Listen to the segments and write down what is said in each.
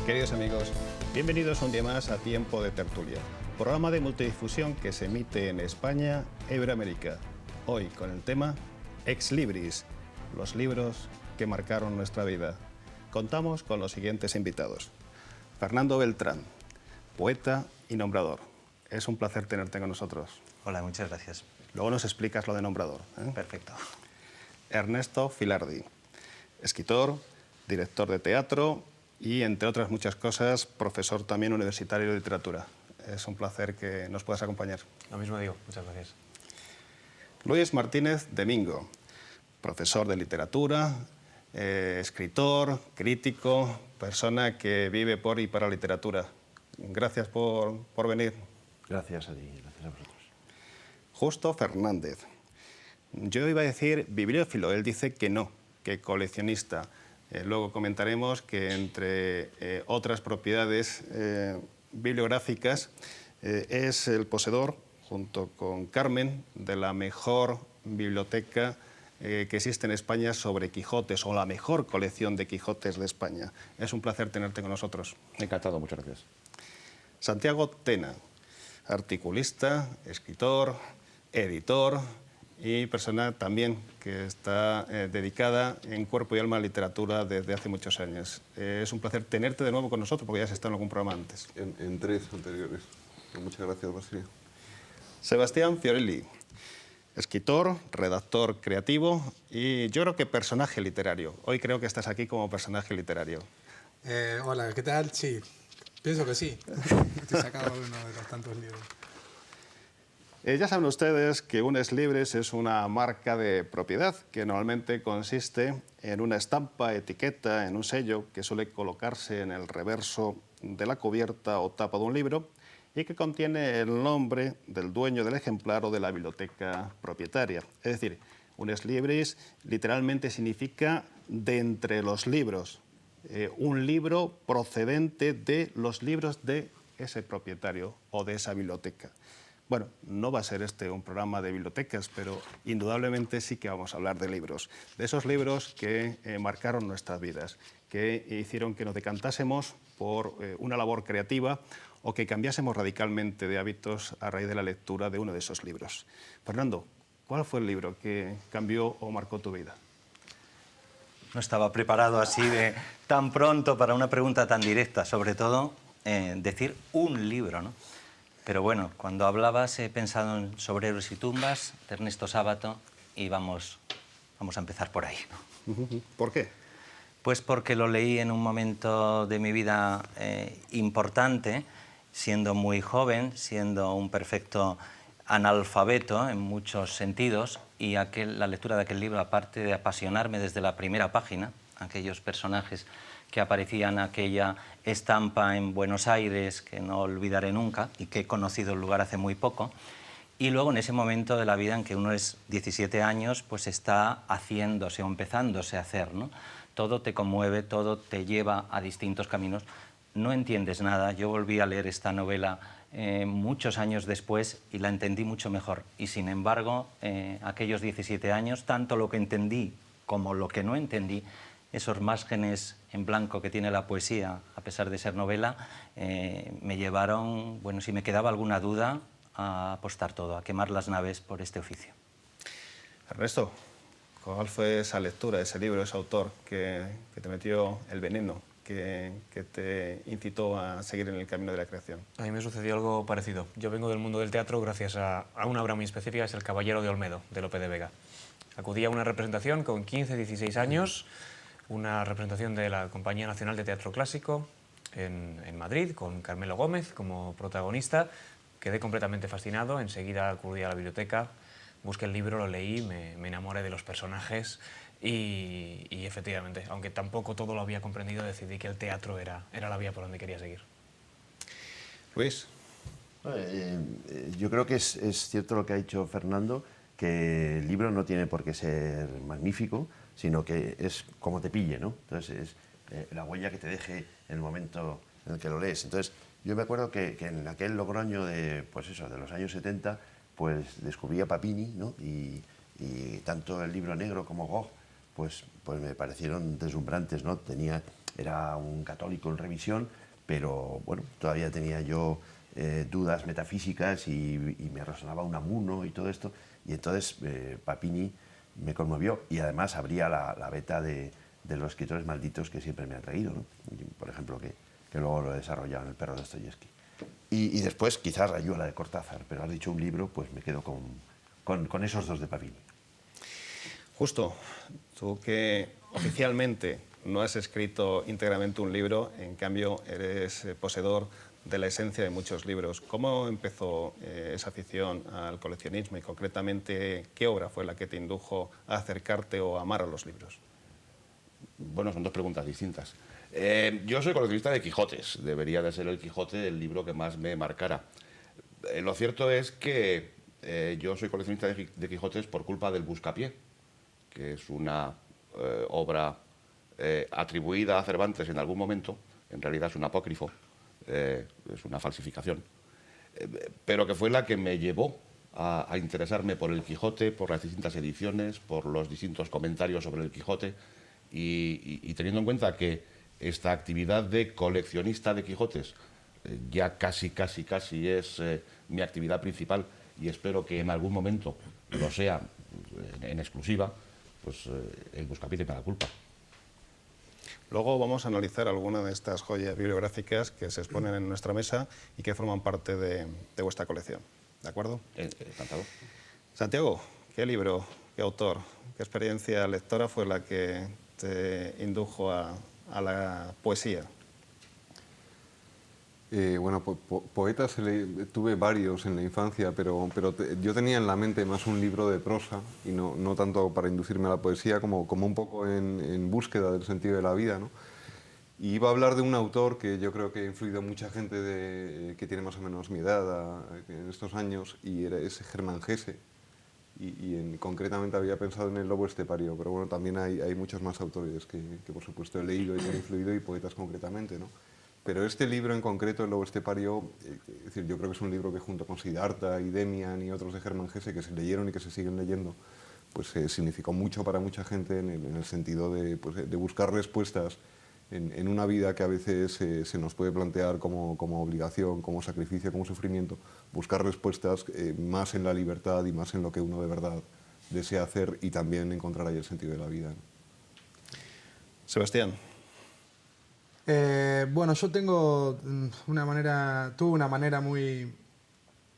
Queridos amigos, bienvenidos un día más a Tiempo de Tertulia, programa de multidifusión que se emite en España e Iberoamérica. Hoy con el tema Ex Libris, los libros que marcaron nuestra vida. Contamos con los siguientes invitados. Fernando Beltrán, poeta y nombrador. Es un placer tenerte con nosotros. Hola, muchas gracias. Luego nos explicas lo de nombrador, ¿eh? Perfecto. Ernesto Filardi, escritor, director de teatro y, entre otras muchas cosas, profesor también universitario de literatura. Es un placer que nos puedas acompañar. Lo mismo digo, muchas gracias. Luis Martínez Domingo, profesor de literatura, escritor, crítico, persona que vive por y para la literatura. Gracias por venir. Gracias a ti, gracias a vosotros. Justo Fernández. Yo iba a decir bibliófilo, él dice que no, que coleccionista. Luego comentaremos que entre otras propiedades bibliográficas es el poseedor, junto con Carmen, de la mejor biblioteca que existe en España sobre Quijotes, o la mejor colección de Quijotes de España. Es un placer tenerte con nosotros. Encantado, muchas gracias. Santiago Tena, articulista, escritor, editor y persona también que está dedicada en cuerpo y alma a la literatura desde hace muchos años. Es un placer tenerte de nuevo con nosotros porque ya has estado en algún programa antes. En 3 anteriores. Muchas gracias, Basilio. Sebastián Fiorelli, escritor, redactor creativo y yo creo que personaje literario. Hoy creo que estás aquí como personaje literario. Hola, ¿qué tal? Sí, pienso que sí. Estoy sacado uno de los tantos libros. Ya saben ustedes que un Ex Libris es una marca de propiedad que normalmente consiste en una estampa, etiqueta, en un sello que suele colocarse en el reverso de la cubierta o tapa de un libro y que contiene el nombre del dueño del ejemplar o de la biblioteca propietaria. Es decir, un Ex Libris literalmente significa de entre los libros, un libro procedente de los libros de ese propietario o de esa biblioteca. Bueno, no va a ser este un programa de bibliotecas, pero indudablemente sí que vamos a hablar de libros. De esos libros que marcaron nuestras vidas, que hicieron que nos decantásemos por una labor creativa o que cambiásemos radicalmente de hábitos a raíz de la lectura de uno de esos libros. Fernando, ¿cuál fue el libro que cambió o marcó tu vida? No estaba preparado así de tan pronto para una pregunta tan directa, sobre todo decir un libro, ¿no? Pero bueno, cuando hablabas he pensado en Sobreros y tumbas, de Ernesto Sábato, y vamos a empezar por ahí, ¿no? ¿Por qué? Pues porque lo leí en un momento de mi vida importante, siendo muy joven, siendo un perfecto analfabeto en muchos sentidos, y la lectura de aquel libro, aparte de apasionarme desde la primera página, aquellos personajes que aparecían, aquella estampa en Buenos Aires que no olvidaré nunca y que he conocido el lugar hace muy poco, y luego en ese momento de la vida en que uno es 17 años, pues está haciéndose o empezándose a hacer, ¿no? Todo te conmueve, todo te lleva a distintos caminos, no entiendes nada. Yo volví a leer esta novela muchos años después y la entendí mucho mejor, y sin embargo aquellos 17 años, tanto lo que entendí como lo que no entendí, esos márgenes en blanco que tiene la poesía, a pesar de ser novela, me llevaron, bueno, si me quedaba alguna duda, a apostar todo, a quemar las naves por este oficio. Ernesto, ¿cuál fue esa lectura, ese libro, ese autor que te metió el veneno, que te incitó a seguir en el camino de la creación? A mí me sucedió algo parecido. Yo vengo del mundo del teatro gracias a una obra muy específica, es El Caballero de Olmedo, de Lope de Vega. Acudí a una representación con 15, 16 años, una representación de la Compañía Nacional de Teatro Clásico en Madrid, con Carmelo Gómez como protagonista. Quedé completamente fascinado, enseguida acudí a la biblioteca, busqué el libro, lo leí, me enamoré de los personajes y efectivamente, aunque tampoco todo lo había comprendido, decidí que el teatro era la vía por donde quería seguir. Luis. Yo creo que es cierto lo que ha dicho Fernando, que el libro no tiene por qué ser magnífico, sino que es como te pille, ¿no? Entonces es la huella que te deje en el momento en el que lo lees. Entonces yo me acuerdo que en aquel Logroño de los años 70, pues descubrí a Papini, ¿no? Y tanto el Libro Negro como Gog, pues me parecieron deslumbrantes, ¿no? Tenía era un católico en remisión, pero bueno, todavía tenía yo dudas metafísicas y me resonaba Unamuno y todo esto, y entonces Papini me conmovió y además abría la beta de los escritores malditos que siempre me ha traído, ¿no? Y, por ejemplo, que luego lo he desarrollado en El perro de Dostoyevsky. Y después quizás Rayuela de Cortázar, pero has dicho un libro, pues me quedo con esos dos de Papini. Justo, tú que oficialmente no has escrito íntegramente un libro, en cambio eres poseedor de la esencia de muchos libros. ¿Cómo empezó esa afición al coleccionismo y concretamente qué obra fue la que te indujo a acercarte o a amar a los libros? Bueno, son dos preguntas distintas. Yo soy coleccionista de Quijotes. Debería de ser el Quijote el libro que más me marcara. Lo cierto es que yo soy coleccionista de Quijotes por culpa del Buscapié, que es una obra atribuida a Cervantes en algún momento. En realidad es un apócrifo, es una falsificación, pero que fue la que me llevó a interesarme por el Quijote, por las distintas ediciones, por los distintos comentarios sobre el Quijote. Y teniendo en cuenta que esta actividad de coleccionista de Quijotes ya casi es mi actividad principal y espero que en algún momento lo sea en exclusiva, pues el Buscapié tiene la culpa. Luego vamos a analizar algunas de estas joyas bibliográficas que se exponen en nuestra mesa y que forman parte de vuestra colección. ¿De acuerdo? Encantado. Santiago, ¿qué libro, qué autor, qué experiencia lectora fue la que te indujo a la poesía? Bueno, poetas tuve varios en la infancia, pero yo tenía en la mente más un libro de prosa y no tanto para inducirme a la poesía como un poco en búsqueda del sentido de la vida, ¿no? Y iba a hablar de un autor que yo creo que ha influido a mucha gente que tiene más o menos mi edad en estos años, y es Germán Gese. Concretamente había pensado en El lobo estepario, pero bueno, también hay muchos más autores que por supuesto he leído y me han influido, y poetas concretamente, ¿no? Pero este libro en concreto, El lobo estepario, es decir, yo creo que es un libro que junto con Siddhartha y Demian y otros de Germán Gese que se leyeron y que se siguen leyendo, pues significó mucho para mucha gente en el sentido de buscar respuestas en una vida que a veces se nos puede plantear como obligación, como sacrificio, como sufrimiento, buscar respuestas más en la libertad y más en lo que uno de verdad desea hacer, y también encontrar ahí el sentido de la vida, ¿no? Sebastián. Bueno, yo tuve una manera muy,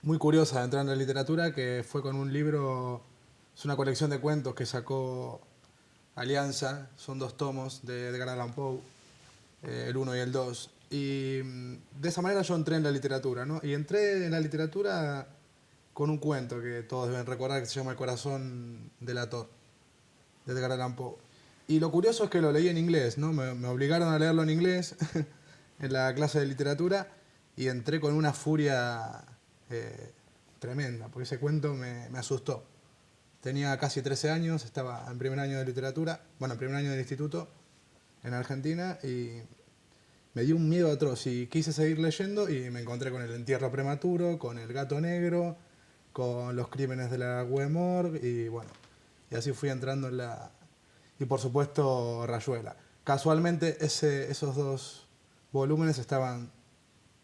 muy curiosa de entrar en la literatura, que fue con un libro, es una colección de cuentos que sacó Alianza, son 2 tomos de Edgar Allan Poe, el 1 y el 2. Y de esa manera yo entré en la literatura, ¿no? Y entré en la literatura con un cuento que todos deben recordar, que se llama El corazón delator, de Edgar Allan Poe. Y lo curioso es que lo leí en inglés, ¿no? Me obligaron a leerlo en inglés en la clase de literatura, y entré con una furia tremenda, porque ese cuento me asustó. Tenía casi 13 años, estaba en primer año de literatura, bueno, en primer año del instituto en Argentina, y me dio un miedo atroz y quise seguir leyendo, y me encontré con El entierro prematuro, con El gato negro, con Los crímenes de la Rue Morgue, y bueno, y así fui entrando en la... Y por supuesto Rayuela. Casualmente esos 2 volúmenes estaban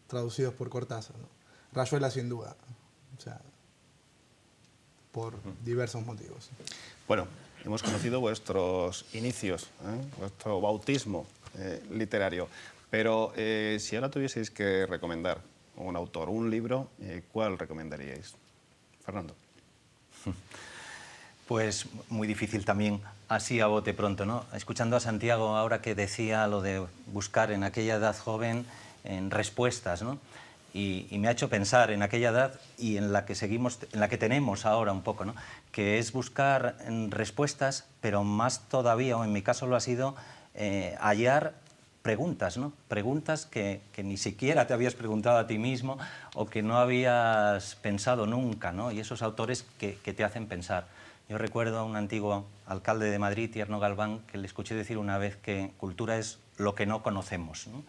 traducidos por Cortázar, ¿no? Rayuela sin duda, o sea, por diversos motivos. Bueno, hemos conocido vuestros inicios, vuestro bautismo literario, pero si ahora tuvieseis que recomendar un autor, un libro, ¿cuál recomendaríais? Fernando. Pues muy difícil también, así a bote pronto, ¿no? Escuchando a Santiago ahora que decía lo de buscar en aquella edad joven en respuestas, ¿no? Y me ha hecho pensar en aquella edad y en la que seguimos, en la que tenemos ahora un poco, ¿no? Que es buscar respuestas, pero más todavía, o en mi caso lo ha sido, hallar preguntas, ¿no? Preguntas que ni siquiera te habías preguntado a ti mismo o que no habías pensado nunca, ¿no? Y esos autores que te hacen pensar. Yo recuerdo a un antiguo alcalde de Madrid, Tierno Galván, que le escuché decir una vez que cultura es lo que no conocemos, ¿no?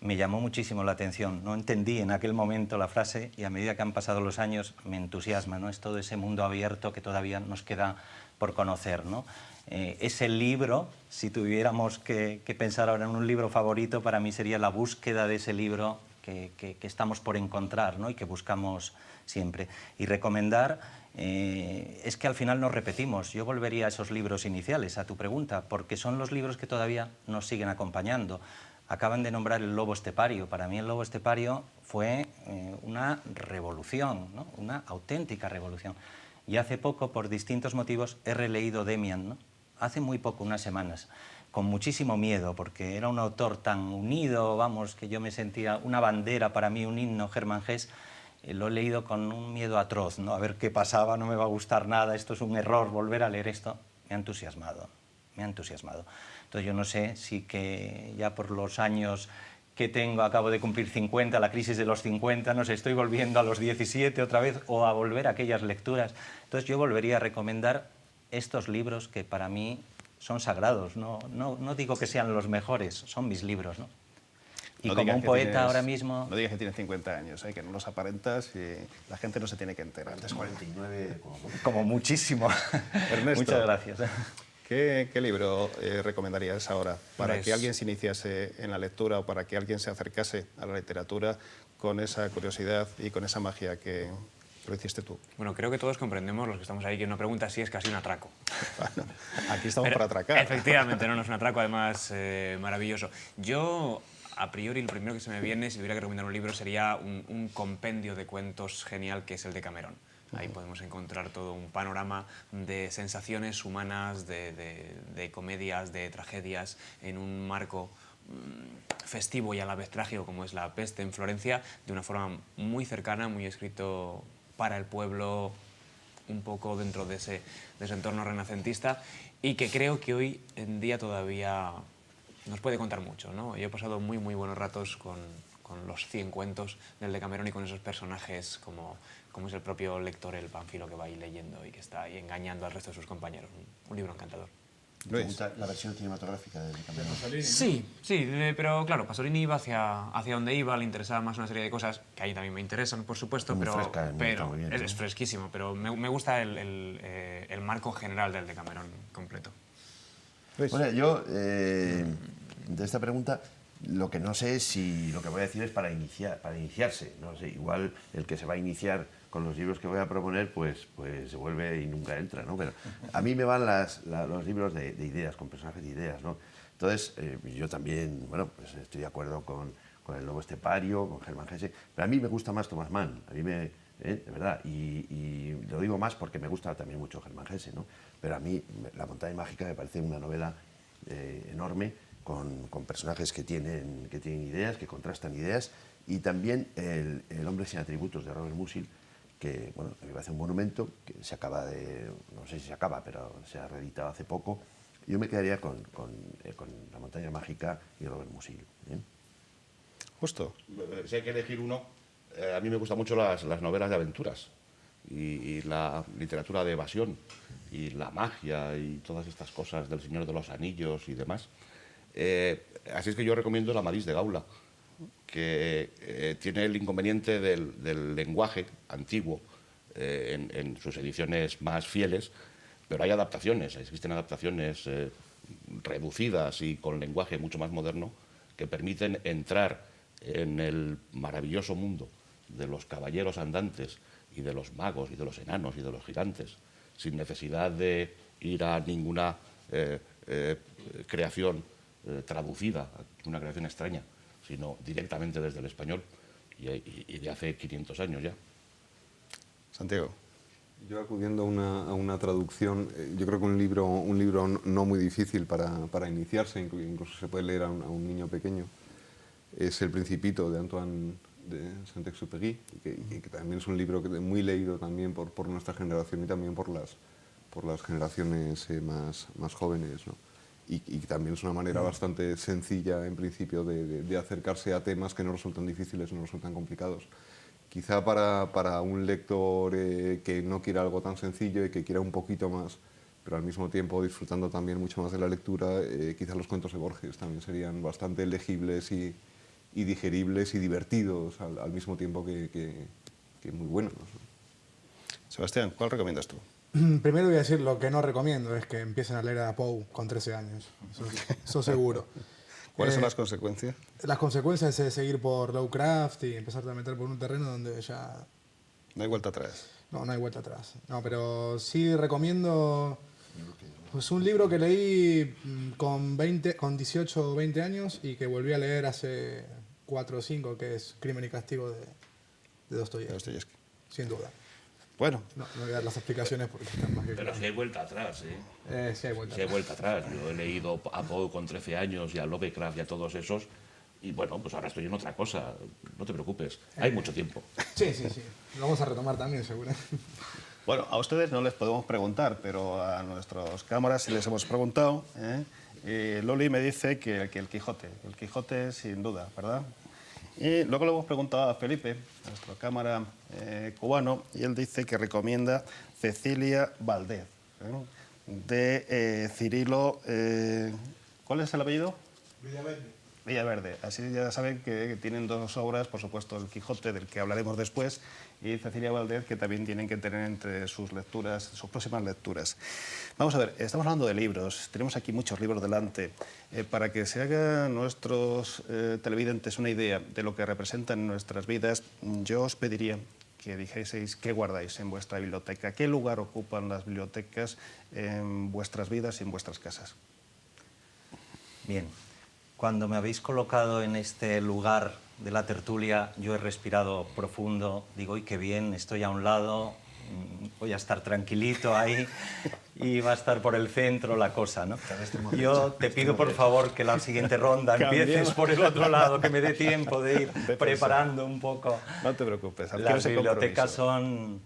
me llamó muchísimo la atención. No entendí en aquel momento la frase y a medida que han pasado los años me entusiasma, ¿no? Es todo ese mundo abierto que todavía nos queda por conocer, ¿no? Ese libro, si tuviéramos que pensar ahora en un libro favorito, para mí sería la búsqueda de ese libro que estamos por encontrar, ¿no? Y que buscamos siempre. Y recomendar, es que al final nos repetimos. Yo volvería a esos libros iniciales, a tu pregunta, porque son los libros que todavía nos siguen acompañando. Acaban de nombrar El lobo estepario. Para mí El lobo estepario fue una revolución, ¿no? Una auténtica revolución. Y hace poco, por distintos motivos, he releído Demian, ¿no? Hace muy poco, unas semanas, con muchísimo miedo, porque era un autor tan unido, vamos, que yo me sentía una bandera para mí, un himno, Germán Gess. Lo he leído con un miedo atroz, ¿no? A ver qué pasaba, no me va a gustar nada, esto es un error, volver a leer esto. Me ha entusiasmado, me ha entusiasmado. Entonces yo no sé si que ya por los años que tengo, acabo de cumplir 50, la crisis de los 50, no sé, estoy volviendo a los 17 otra vez o a volver a aquellas lecturas. Entonces yo volvería a recomendar estos libros que para mí son sagrados. No digo que sean los mejores, son mis libros, ¿no? Y No como digas un que poeta tienes- ahora mismo... No digas que tienes 50 años, que no los aparentas y la gente no se tiene que enterar. Antes 49, como mucho. Como muchísimo. Ernesto. Muchas gracias. ¿Qué libro recomendarías ahora para Pues- que alguien se iniciase en la lectura o para que alguien se acercase a la literatura con esa curiosidad y con esa magia que lo hiciste tú? Bueno, creo que todos comprendemos, los que estamos ahí, que una pregunta así es casi un atraco. Bueno, aquí estamos Pero, para atracar. Efectivamente, no es un atraco, además maravilloso. Yo, a priori, lo primero que se me viene, si tuviera que recomendar un libro, sería un compendio de cuentos genial, que es el de Cameron. Ahí podemos encontrar todo un panorama de sensaciones humanas, de comedias, de tragedias, en un marco festivo y a la vez trágico, como es La peste en Florencia, de una forma muy cercana, muy escrito para el pueblo, un poco dentro de ese entorno renacentista, y que creo que hoy en día todavía nos puede contar mucho, ¿no? Yo he pasado muy buenos ratos con los 100 cuentos del Decamerón y con esos personajes como es el propio lector, el Pánfilo, que va ahí leyendo y que está ahí engañando al resto de sus compañeros. Un libro encantador. ¿Te Luis. gusta la versión cinematográfica de Cameron? Sí, pero claro, Pasolini iba hacia donde iba, le interesaba más una serie de cosas que a mí también me interesan, por supuesto, Muy pero, fresca, está pero muy bien, es ¿no? fresquísimo, pero me gusta el marco general del Decamerón completo. Luis. Bueno, yo, de esta pregunta, lo que no sé es si lo que voy a decir es para iniciarse. No sé, igual el que se va a iniciar con los libros que voy a proponer, pues se vuelve y nunca entra, ¿no? Pero a mí me van los libros de ideas, con personajes de ideas, ¿no? Entonces, yo también, bueno, pues estoy de acuerdo con El lobo estepario, con Germán Gesse, pero a mí me gusta más Thomas Mann, a mí de verdad, y lo digo más porque me gusta también mucho Germán Gesse, ¿no? Pero a mí La montaña mágica me parece una novela enorme, con personajes que tienen ideas, que contrastan ideas, y también El hombre sin atributos de Robert Musil, que bueno, me parece un monumento que se acaba no sé si se acaba, pero se ha reeditado hace poco. Yo me quedaría con La montaña mágica y Robert Musil. Justo. Si hay que elegir uno, a mí me gustan mucho las novelas de aventuras y la literatura de evasión y la magia y todas estas cosas del Señor de los Anillos y demás. Así es que yo recomiendo La Amadís de Gaula, que tiene el inconveniente del lenguaje antiguo en sus ediciones más fieles, pero hay adaptaciones, existen adaptaciones reducidas y con lenguaje mucho más moderno que permiten entrar en el maravilloso mundo de los caballeros andantes y de los magos y de los enanos y de los gigantes, sin necesidad de ir a ninguna creación traducida, una creación extraña, sino directamente desde el español y de hace 500 años ya. Santiago. Yo acudiendo a una traducción, yo creo que un libro no muy difícil para iniciarse, incluso se puede leer a un niño pequeño, es El Principito de Antoine de Saint-Exupéry, y que también es un libro muy leído también por nuestra generación y también por las generaciones más jóvenes, ¿no? Y también es una manera bastante sencilla, en principio, de acercarse a temas que no resultan difíciles, no resultan complicados. Quizá para un lector que no quiera algo tan sencillo y que quiera un poquito más, pero al mismo tiempo disfrutando también mucho más de la lectura, quizá los cuentos de Borges también serían bastante legibles y y digeribles y divertidos al mismo tiempo que muy buenos, ¿no? Sebastián, ¿cuál recomiendas tú? Primero voy a decir lo que no recomiendo es que empiecen a leer a Poe con 13 años. Eso seguro. ¿Cuáles son las consecuencias? Las consecuencias es seguir por Lovecraft y empezar a meter por un terreno donde ya No hay vuelta atrás. no hay vuelta atrás. No, pero sí recomiendo pues, un libro que leí con 18 o 20 años y que volví a leer hace 4 o 5, que es Crimen y Castigo de Dostoyevsky, Dostoyevsky. sin duda. Bueno, No voy a dar las explicaciones porque están más que Pero claras. si hay vuelta atrás, ¿eh? Sí hay vuelta Si hay atrás. vuelta atrás. Yo he leído a Poe con 13 años y a Lovecraft y a todos esos. Y bueno, pues ahora estoy en otra cosa. No te preocupes. Hay mucho tiempo. Sí. Lo vamos a retomar también, seguro. bueno, a ustedes no les podemos preguntar, pero a nuestras cámaras sí les hemos preguntado. Loli me dice que el Quijote sin duda, ¿verdad? Y luego le hemos preguntado a Felipe, nuestro cámara cubano, y él dice que recomienda Cecilia Valdez, de Cirilo... ¿Cuál es el apellido? Villaverde. Así ya saben que tienen dos obras, por supuesto, El Quijote, del que hablaremos después, y Cecilia Valdez, que también tienen que tener entre sus lecturas, sus próximas lecturas. Vamos a ver, estamos hablando de libros, tenemos aquí muchos libros delante. Para que se hagan nuestros televidentes una idea de lo que representan en nuestras vidas, yo os pediría que dijeseis qué guardáis en vuestra biblioteca, qué lugar ocupan las bibliotecas en vuestras vidas y en vuestras casas. Bien, cuando me habéis colocado en este lugar de la tertulia, yo he respirado profundo, digo, ¡ay, qué bien! Estoy a un lado, voy a estar tranquilito ahí y va a estar por el centro la cosa, ¿no? Yo te pido, por favor, que la siguiente ronda empieces por el otro lado, que me dé tiempo de ir preparando un poco. No te preocupes. adquiere Las ese bibliotecas compromiso. son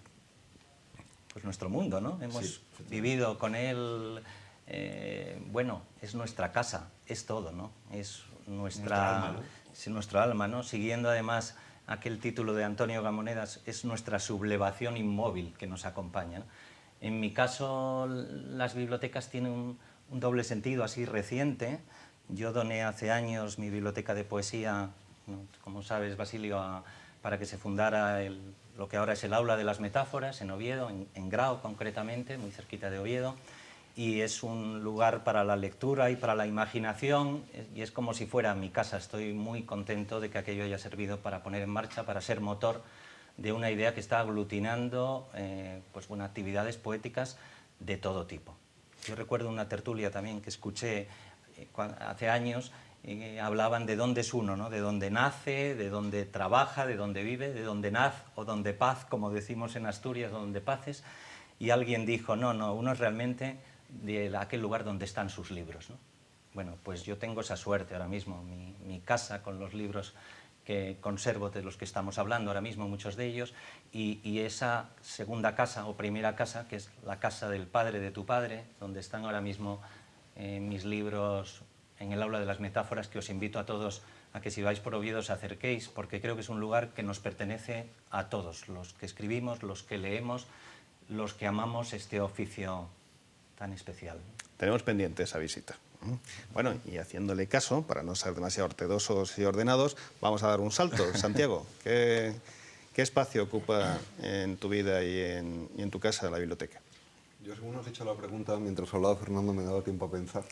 pues nuestro mundo, ¿no? Hemos vivido con él, bueno, es nuestra casa, es todo, ¿no? Es nuestra alma, ¿no? Siguiendo además aquel título de Antonio Gamonedas, es nuestra sublevación inmóvil que nos acompaña, ¿no? En mi caso, las bibliotecas tienen un doble sentido así reciente. Yo doné hace años mi biblioteca de poesía, ¿no? Como sabes, Basilio, para que se fundara lo que ahora es el Aula de las Metáforas, en Oviedo, en Grao concretamente, muy cerquita de Oviedo. Y es un lugar para la lectura y para la imaginación, y es como si fuera mi casa. Estoy muy contento de que aquello haya servido para poner en marcha, para ser motor de una idea que está aglutinando pues, bueno, actividades poéticas de todo tipo. Yo recuerdo una tertulia también que escuché hace años, hablaban de dónde es uno, ¿no? De dónde nace, de dónde trabaja, de dónde vive, de dónde nace o dónde paz, como decimos en Asturias, donde paces, y alguien dijo, no, uno es realmente de aquel lugar donde están sus libros, ¿no? Bueno, pues yo tengo esa suerte ahora mismo, mi casa con los libros que conservo, de los que estamos hablando ahora mismo, muchos de ellos, y esa segunda casa o primera casa, que es la casa del padre de tu padre, donde están ahora mismo mis libros en el Aula de las Metáforas, que os invito a todos a que si vais por Oviedo os acerquéis, porque creo que es un lugar que nos pertenece a todos, los que escribimos, los que leemos, los que amamos este oficio tan especial. Tenemos pendiente esa visita. Bueno, y haciéndole caso, para no ser demasiado ortodoxos y ordenados, vamos a dar un salto. Santiago, ¿qué espacio ocupa en tu vida y en tu casa la biblioteca? Yo, según has hecho la pregunta, mientras hablaba Fernando me daba tiempo a pensar,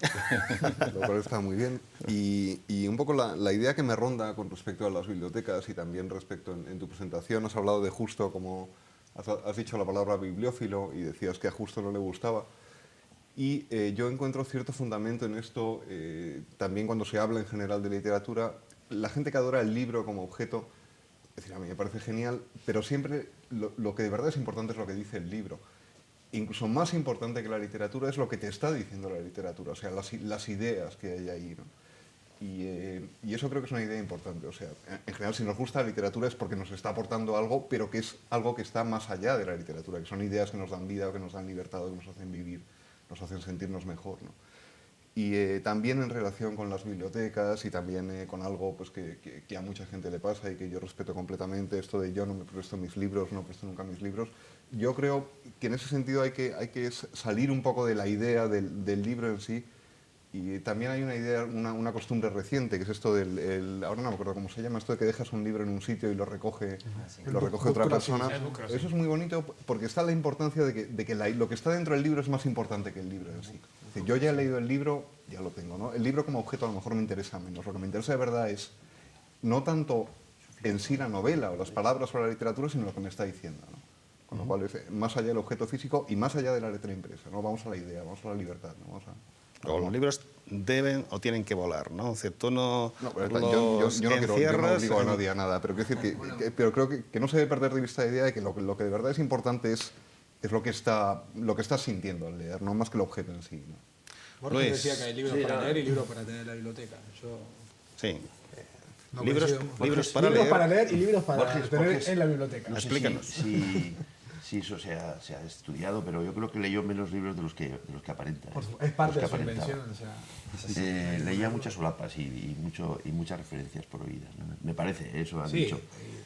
lo cual está muy bien. Y un poco la idea que me ronda con respecto a las bibliotecas y también respecto en tu presentación, has hablado de Justo, como has dicho la palabra bibliófilo y decías que a Justo no le gustaba. Y yo encuentro cierto fundamento en esto, también cuando se habla en general de literatura, la gente que adora el libro como objeto, es decir, a mí me parece genial, pero siempre lo que de verdad es importante es lo que dice el libro. Incluso más importante que la literatura es lo que te está diciendo la literatura, o sea, las ideas que hay ahí, ¿no? Y eso creo que es una idea importante. O sea, en general, si nos gusta la literatura es porque nos está aportando algo, pero que es algo que está más allá de la literatura, que son ideas que nos dan vida, o que nos dan libertad, o que nos hacen vivir, nos hacen sentirnos mejor, ¿no? Y también en relación con las bibliotecas y también con algo pues, que a mucha gente le pasa y que yo respeto completamente, esto de yo no me presto mis libros, no presto nunca mis libros. Yo creo que en ese sentido hay que salir un poco de la idea del libro en sí Y también hay una idea, una costumbre reciente, que es esto ahora no me acuerdo cómo se llama, esto de que dejas un libro en un sitio y lo recoge, otra persona. Eso es muy bonito porque está la importancia de que lo que está dentro del libro es más importante que el libro en sí. Es decir, yo ya he leído el libro, ya lo tengo, ¿no? El libro como objeto a lo mejor me interesa menos. Lo que me interesa de verdad es no tanto en sí la novela o las palabras o la literatura, sino lo que me está diciendo, ¿no? Con lo cual es más allá del objeto físico y más allá de la letra impresa, ¿no? Vamos a la idea, vamos a la libertad, ¿no? Vamos a... Los libros deben o tienen que volar, ¿no? O sea, tú no, pero los yo no encierras obligo a en- nadie a nada, pero quiero decir pero creo que no se debe perder de vista la idea de que lo que de verdad es importante es lo que estás sintiendo al leer, no más que el objeto en sí, ¿no? Borges Luis. decía que hay libros para leer y libros para tener en la biblioteca. Yo Sí. no Libros- coincido. libros para libros leer. para leer y libros para Borges, tener Borges. en la biblioteca. No sé Explícanos. si eso se ha estudiado, pero yo creo que leyó menos libros de los que aparenta. Por ¿eh? supuesto, es parte De de los su que aparentaba. invención. O sea, Leía muchas solapas y muchas referencias por oídas, ¿no? Me parece, eso han sí, dicho.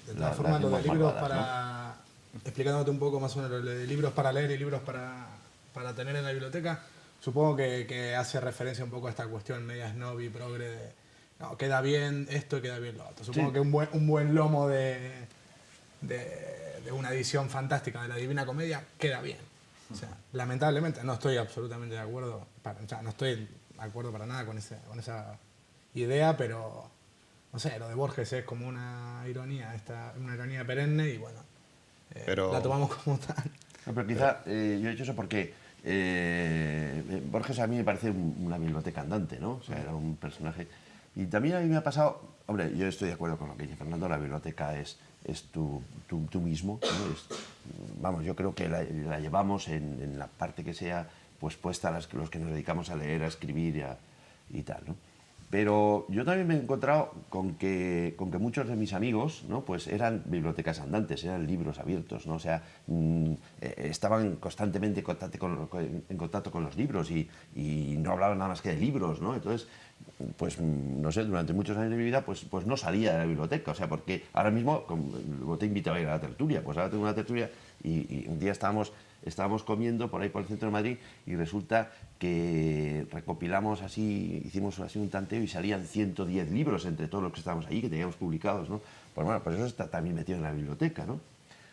y de todas formas, lo de lenguas libros malvadas, ¿no? para. Explicándote un poco más o menos lo de libros para leer y libros para tener en la biblioteca, supongo que hace referencia un poco a esta cuestión media snob y progre de. No, queda bien esto y queda bien lo otro. Supongo Sí. que un buen lomo de una edición fantástica de la Divina Comedia queda bien. O sea, lamentablemente no estoy absolutamente de acuerdo, o sea, no estoy de acuerdo para nada con esa idea, pero no sé, lo de Borges es como una ironía perenne y bueno, Pero- la tomamos como tal. No, pero quizá, yo he dicho eso porque Borges a mí me parece una biblioteca andante, ¿no? O sea, era un personaje. Y también a mí me ha pasado, hombre, yo estoy de acuerdo con lo que dice Fernando, la biblioteca es tú mismo, ¿no? Vamos, yo creo que la llevamos en la parte que sea pues puesta a los que nos dedicamos a leer, a escribir y tal, ¿no? Pero yo también me he encontrado con que muchos de mis amigos, ¿no? Pues eran bibliotecas andantes, eran libros abiertos, ¿no? O sea, estaban constantemente en contacto con los libros y no hablaban nada más que de libros, ¿no? Entonces, pues no sé, durante muchos años de mi vida pues no salía de la biblioteca, o sea, porque ahora mismo, como te invitaba a ir a la tertulia, pues ahora tengo una tertulia y un día estábamos comiendo por ahí por el centro de Madrid y resulta que recopilamos así, hicimos así un tanteo y salían 110 libros entre todos los que estábamos ahí, que teníamos publicados, ¿no? Pues bueno, pues eso está también metido en la biblioteca, ¿no?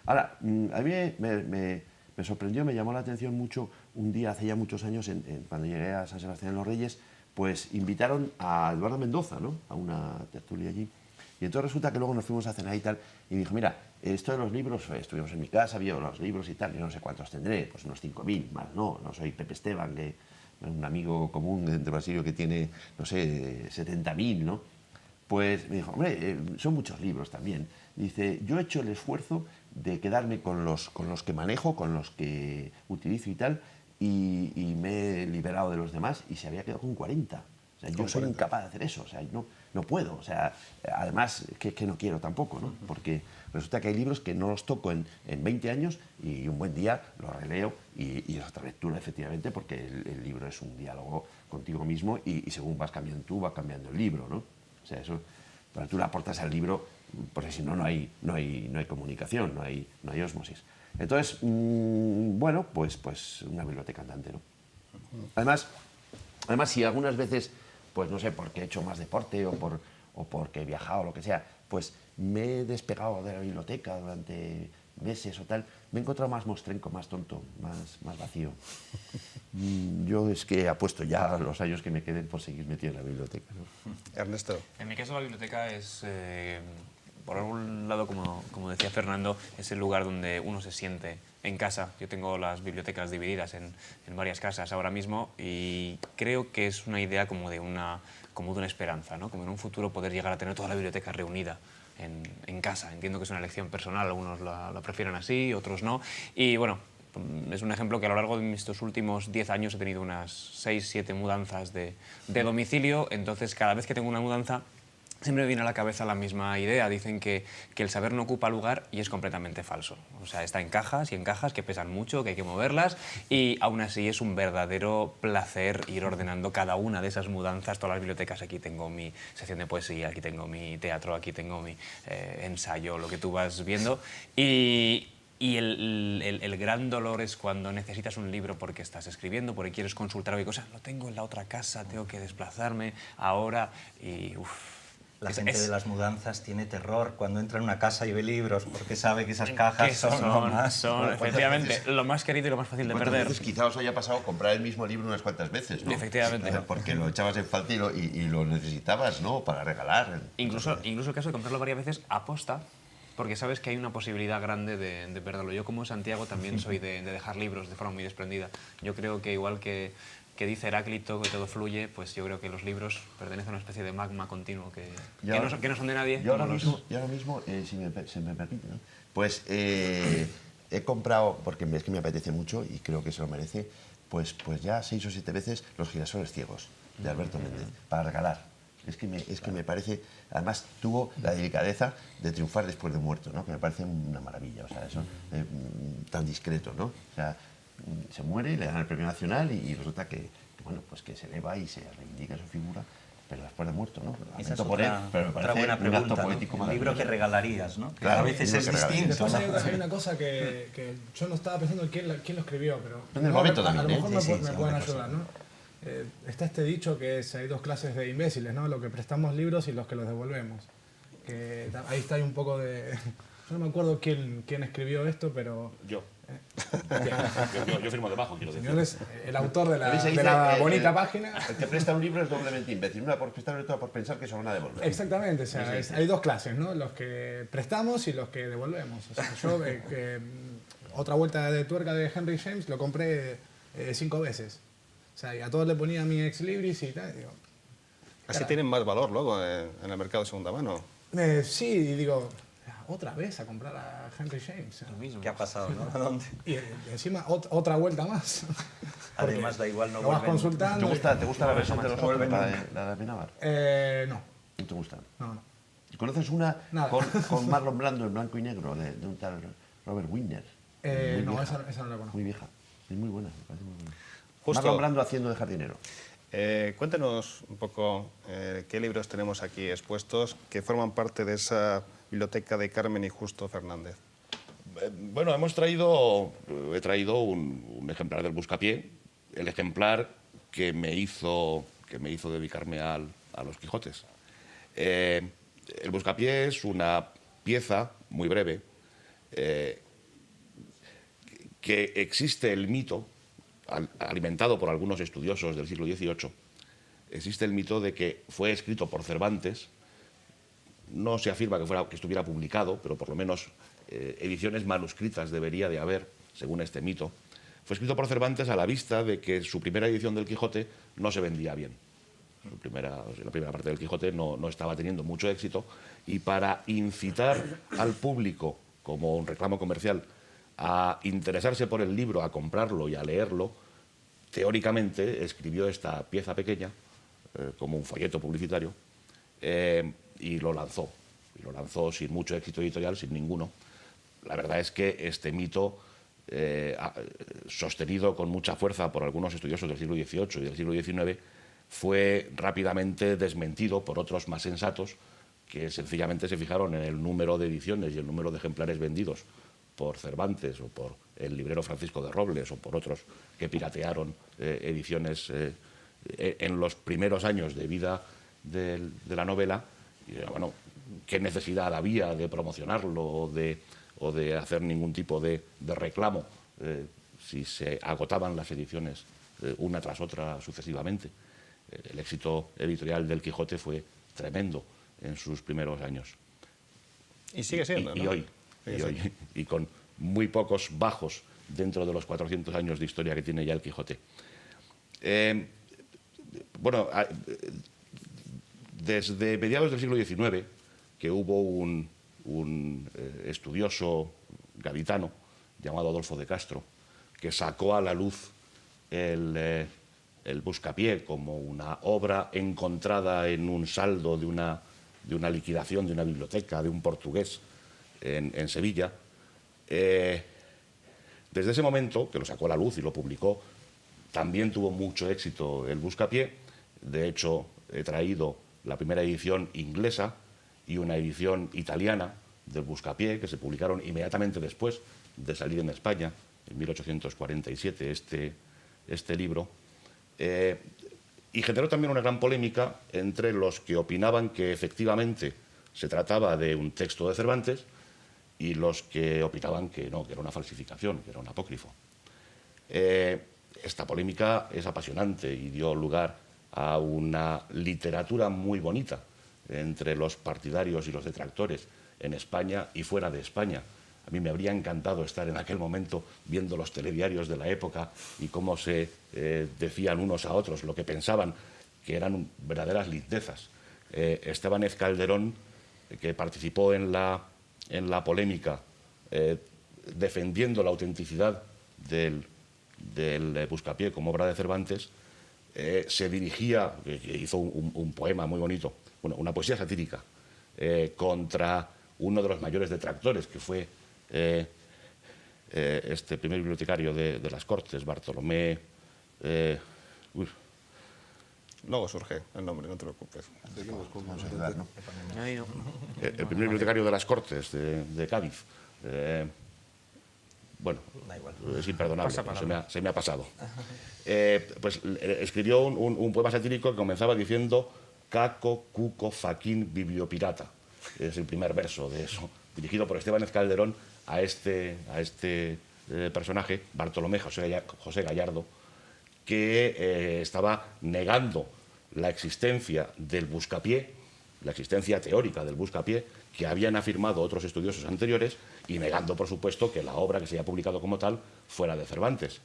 Ahora, a mí me sorprendió, me llamó la atención mucho un día, hace ya muchos años, cuando llegué a San Sebastián de los Reyes, pues invitaron a Eduardo Mendoza, ¿no? A una tertulia allí. Y entonces resulta que luego nos fuimos a cenar y tal, y me dijo, mira, esto de los libros, estuvimos en mi casa, vio los libros y tal, yo no sé cuántos tendré, pues unos 5.000 más, no soy Pepe Esteban, que un amigo común entre Basilio que tiene, no sé, 70.000, ¿no? Pues me dijo, hombre, son muchos libros también. Dice, yo he hecho el esfuerzo de quedarme con los que manejo, con los que utilizo y tal, y me he liberado de los demás y se había quedado con 40. O sea, yo soy incapaz de hacer eso, o sea, no puedo. O sea, además, que no quiero tampoco, ¿no? Porque resulta que hay libros que no los toco en 20 años y un buen día los releo y es otra lectura, efectivamente, porque el libro es un diálogo contigo mismo y según vas cambiando tú, va cambiando el libro, ¿no? O sea, eso, cuando tú le aportas al libro, porque si no, no hay comunicación, no hay ósmosis. Entonces, bueno, pues una biblioteca andante, ¿no? Además, si algunas veces, pues no sé, porque he hecho más deporte o porque he viajado o lo que sea, pues me he despegado de la biblioteca durante meses o tal, me he encontrado más mostrenco, más tonto, más vacío. Yo es que apuesto ya los años que me queden por seguir metido en la biblioteca, ¿no? Ernesto. En mi caso la biblioteca es, por un lado, como decía Fernando, es el lugar donde uno se siente en casa. Yo tengo las bibliotecas divididas en varias casas ahora mismo y creo que es una idea como de una esperanza, ¿no? Como en un futuro poder llegar a tener toda la biblioteca reunida en casa. Entiendo que es una elección personal, algunos la prefieren así, otros no. Y bueno, es un ejemplo que a lo largo de estos últimos 10 años he tenido unas 6, 7 mudanzas de domicilio, entonces cada vez que tengo una mudanza siempre me viene a la cabeza la misma idea. Dicen que el saber no ocupa lugar y es completamente falso. O sea, está en cajas y en cajas que pesan mucho, que hay que moverlas y aún así es un verdadero placer ir ordenando cada una de esas mudanzas. Todas las bibliotecas, aquí tengo mi sección de poesía, aquí tengo mi teatro, aquí tengo mi ensayo, lo que tú vas viendo. Y Y el gran dolor es cuando necesitas un libro porque estás escribiendo, porque quieres consultar algo y cosas, lo tengo en la otra casa, tengo que desplazarme ahora y La gente de las mudanzas tiene terror cuando entra en una casa y ve libros porque sabe que esas cajas son lo más... efectivamente lo más querido y lo más fácil de ¿Cuántas perder. veces quizá os haya pasado comprar el mismo libro unas cuantas veces, ¿no? Efectivamente. Porque lo echabas en falta y lo necesitabas, ¿no? Para regalar. Incluso el caso de comprarlo varias veces aposta, porque sabes que hay una posibilidad grande de perderlo. Yo como Santiago también soy de dejar libros de forma muy desprendida. Yo creo que igual que dice Heráclito que todo fluye, pues yo creo que los libros pertenecen a una especie de magma continuo que no son de nadie. Yo ahora mismo, si se me permite, ¿no? Pues he comprado, porque es que me apetece mucho y creo que se lo merece, pues ya 6 o 7 veces Los girasoles ciegos, de Alberto Méndez, para regalar. Es que me parece, además tuvo la delicadeza de triunfar después de muerto, ¿no? Que me parece una maravilla, o sea, eso tan discreto, ¿no? O sea, se muere y le dan el premio nacional y resulta que, bueno, pues que se eleva y se reivindica su figura, pero después de muerto, ¿no? Esa es Por él, pero me otra parece buena un pregunta, acto ¿no? poético Un libro que maravilloso. regalarías, ¿no? Que Claro, a veces un es libro que distinto. Después ¿no? hay una cosa que yo no estaba pensando quién lo escribió, pero En el momento a lo también, mejor ¿eh? me, Sí, me sí, pueden sí, ayudar, ¿no? Está este dicho que hay 2 clases de imbéciles, ¿no? Los que prestamos libros y los que los devolvemos. Ahí está, hay un poco de... Yo no me acuerdo quién escribió esto, pero... Yo. Yo firmo debajo, quiero decir. Señores, el autor de También se dice, la bonita página... El que presta un libro es doblemente imbécil. Una por prestarlo y otra por pensar que se lo van a devolver. Exactamente, o sea, Sí. hay 2 clases, ¿no? Los que prestamos y los que devolvemos. O sea, yo, otra vuelta de tuerca de Henry James lo compré 5 veces. O sea, y a todos le ponía mi ex libris y tal. Digo, Así tienen más valor luego en el mercado de segunda mano. sí, y digo, otra vez a comprar a Henry James. ¿Qué ha pasado, no? ¿A dónde? Y encima otra vuelta más. Además, da igual, no Lo vas vuelven. consultando. ¿Te gusta la versión de los otros, la de Amenábar? No, ¿No te gusta? no. ¿Conoces una Nada. con Marlon Brando en blanco y negro de un tal Robert Wiener? Muy No, vieja, esa no la conozco. Muy vieja. Es muy buena, me parece muy buena. Justo. Marlon Brando haciendo de jardinero. Cuéntenos un poco qué libros tenemos aquí expuestos que forman parte de esa biblioteca de Carmen y Justo Fernández. Bueno, he traído un ejemplar del Buscapié, el ejemplar que me hizo dedicarme a los Quijotes. El Buscapié es una pieza muy breve que existe el mito, alimentado por algunos estudiosos del siglo XVIII, existe el mito de que fue escrito por Cervantes. No se afirma que estuviera publicado, pero por lo menos ediciones manuscritas debería de haber, según este mito. Fue escrito por Cervantes a la vista de que su primera edición del Quijote no se vendía bien. La primera parte del Quijote no estaba teniendo mucho éxito, y para incitar al público, como un reclamo comercial, a interesarse por el libro, a comprarlo y a leerlo, teóricamente escribió esta pieza pequeña, como un folleto publicitario, y lo lanzó. Y lo lanzó sin mucho éxito editorial, sin ninguno. La verdad es que este mito, sostenido con mucha fuerza por algunos estudiosos del siglo XVIII y del siglo XIX, fue rápidamente desmentido por otros más sensatos, que sencillamente se fijaron en el número de ediciones y el número de ejemplares vendidos por Cervantes o por el librero Francisco de Robles o por otros que piratearon ediciones en los primeros años de vida de la novela. Y bueno, ¿qué necesidad había de promocionarlo o de hacer ningún tipo de reclamo si se agotaban las ediciones una tras otra sucesivamente? El éxito editorial del Quijote fue tremendo en sus primeros años. Y sigue siendo, Y ¿no? hoy, y con muy pocos bajos dentro de los 400 años de historia que tiene ya el Quijote. Bueno, desde mediados del siglo XIX, que hubo un estudioso gaditano llamado Adolfo de Castro, que sacó a la luz el Buscapié como una obra encontrada en un saldo de una liquidación de una biblioteca, de un portugués en Sevilla. Desde ese momento, que lo sacó a la luz y lo publicó, también tuvo mucho éxito el Buscapié. De hecho, he traído la primera edición inglesa y una edición italiana del Buscapié, que se publicaron inmediatamente después de salir en España, en 1847, este libro, y generó también una gran polémica entre los que opinaban que efectivamente se trataba de un texto de Cervantes y los que opinaban que no, que era una falsificación, que era un apócrifo. Esta polémica es apasionante y dio lugar a una literatura muy bonita entre los partidarios y los detractores en España y fuera de España. A mí me habría encantado estar en aquel momento viendo los telediarios de la época y cómo se decían unos a otros lo que pensaban, que eran verdaderas lindezas. Estébanez Calderón, que participó en la polémica defendiendo la autenticidad del Buscapié como obra de Cervantes, se dirigía, hizo un poema muy bonito, una poesía satírica, contra uno de los mayores detractores, que fue este primer bibliotecario de las Cortes, Bartolomé... Luego surge el nombre, no te preocupes. El primer bibliotecario de las Cortes de Cádiz. Bueno, Da igual. es imperdonable, se me ha pasado. Pues escribió un poema satírico que comenzaba diciendo Caco, Cuco, Faquín, Bibliopirata. Es el primer verso de eso, dirigido por Estébanez Calderón a este personaje, Bartolomé José Gallardo, que estaba negando la existencia del Buscapié, la existencia teórica del Buscapié, que habían afirmado otros estudiosos anteriores, y negando, por supuesto, que la obra que se haya publicado como tal fuera de Cervantes.